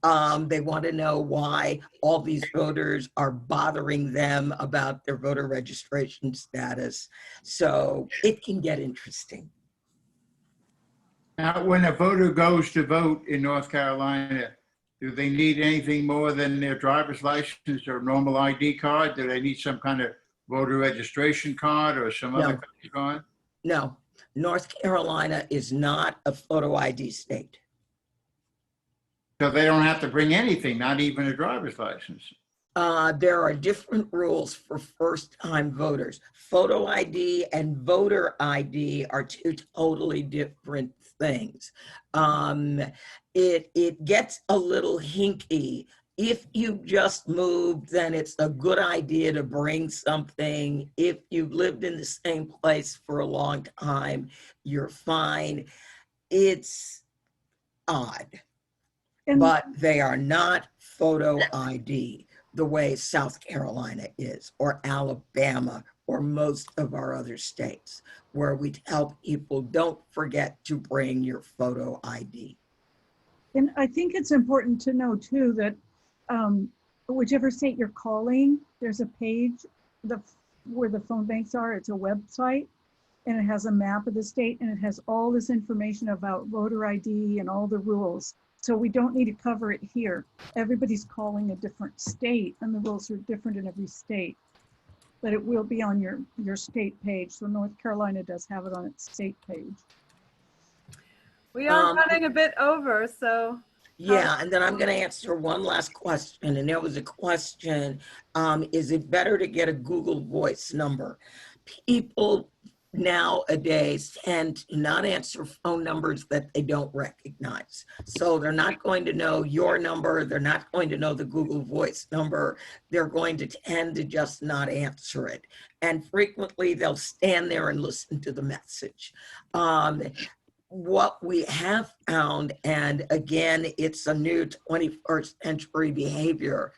They want to know why all these voters are bothering them about their voter registration status. So it can get interesting. Now, when a voter goes to vote in North Carolina, do they need anything more than their driver's license or normal ID card? Do they need some kind of voter registration card or some other kind of card? No, North Carolina is not a photo ID state. So they don't have to bring anything, not even a driver's license. There are different rules for first-time voters. Photo ID and voter ID are two totally different things. It gets a little hinky. If you just moved, then it's a good idea to bring something. If you've lived in the same place for a long time, you're fine. It's odd, but they are not photo ID the way South Carolina is, or Alabama, or most of our other states, where we tell people, don't forget to bring your photo ID. And I think it's important to know too that whichever state you're calling, there's a page where the phone banks are. It's a website, and it has a map of the state, and it has all this information about voter ID and all the rules. So we don't need to cover it here. Everybody's calling a different state, and the rules are different in every state. But it will be on your state page. So North Carolina does have it on its state page. We are running a bit over, so. Yeah, and then I'm going to answer one last question. And there was a question, is it better to get a Google Voice number? People nowadays tend to not answer phone numbers that they don't recognize. So they're not going to know your number. They're not going to know the Google Voice number. They're going to tend to just not answer it. And frequently they'll stand there and listen to the message. What we have found, and again, it's a new 21st century behavior,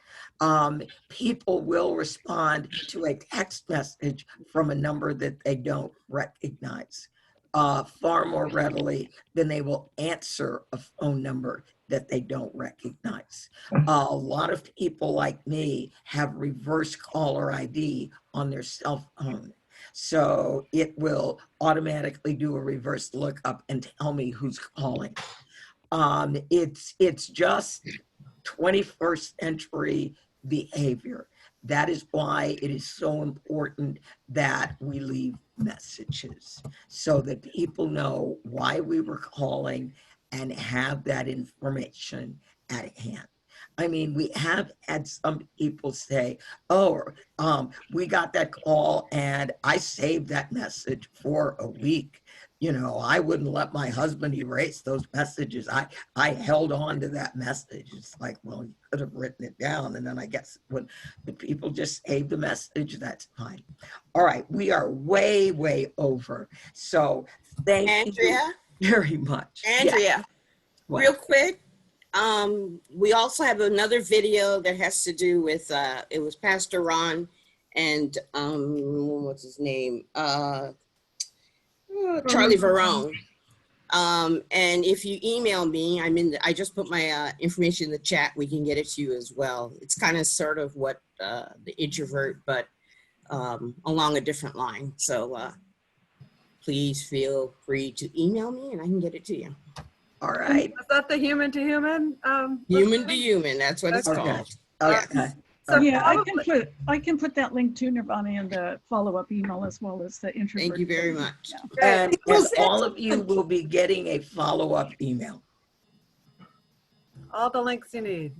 people will respond to a text message from a number that they don't recognize far more readily than they will answer a phone number that they don't recognize. A lot of people like me have reverse caller ID on their cell phone. So it will automatically do a reverse lookup and tell me who's calling. It's just 21st century behavior. That is why it is so important that we leave messages so that people know why we were calling and have that information at hand. I mean, we have had some people say, oh, we got that call and I saved that message for a week. You know, I wouldn't let my husband erase those messages. I held on to that message. It's like, well, you could have written it down. And then I guess when the people just save the message, that's fine. All right, we are way, way over. So thank you very much. Andrea, real quick. We also have another video that has to do with, it was Pastor Ron and, what's his name? Charlie Verone. And if you email me, I just put my information in the chat. We can get it to you as well. It's kind of sort of what the introvert, but along a different line. So please feel free to email me and I can get it to you. All right. Is that the human to human? Human to human, that's what it's called. Okay. Yes. So Yeah, probably- I can put that link to Nirvana in the follow-up email as well as the introvert. Thank you very much. Yeah. And all of you will be getting a follow-up email. All the links you need.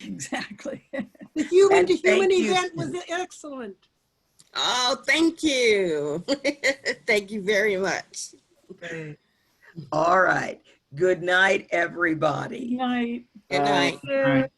Exactly. The human And to human thank you. event was excellent. Oh, thank you. Thank you very much. Great. All right. Good night, everybody. Good night. Good night. Thank you.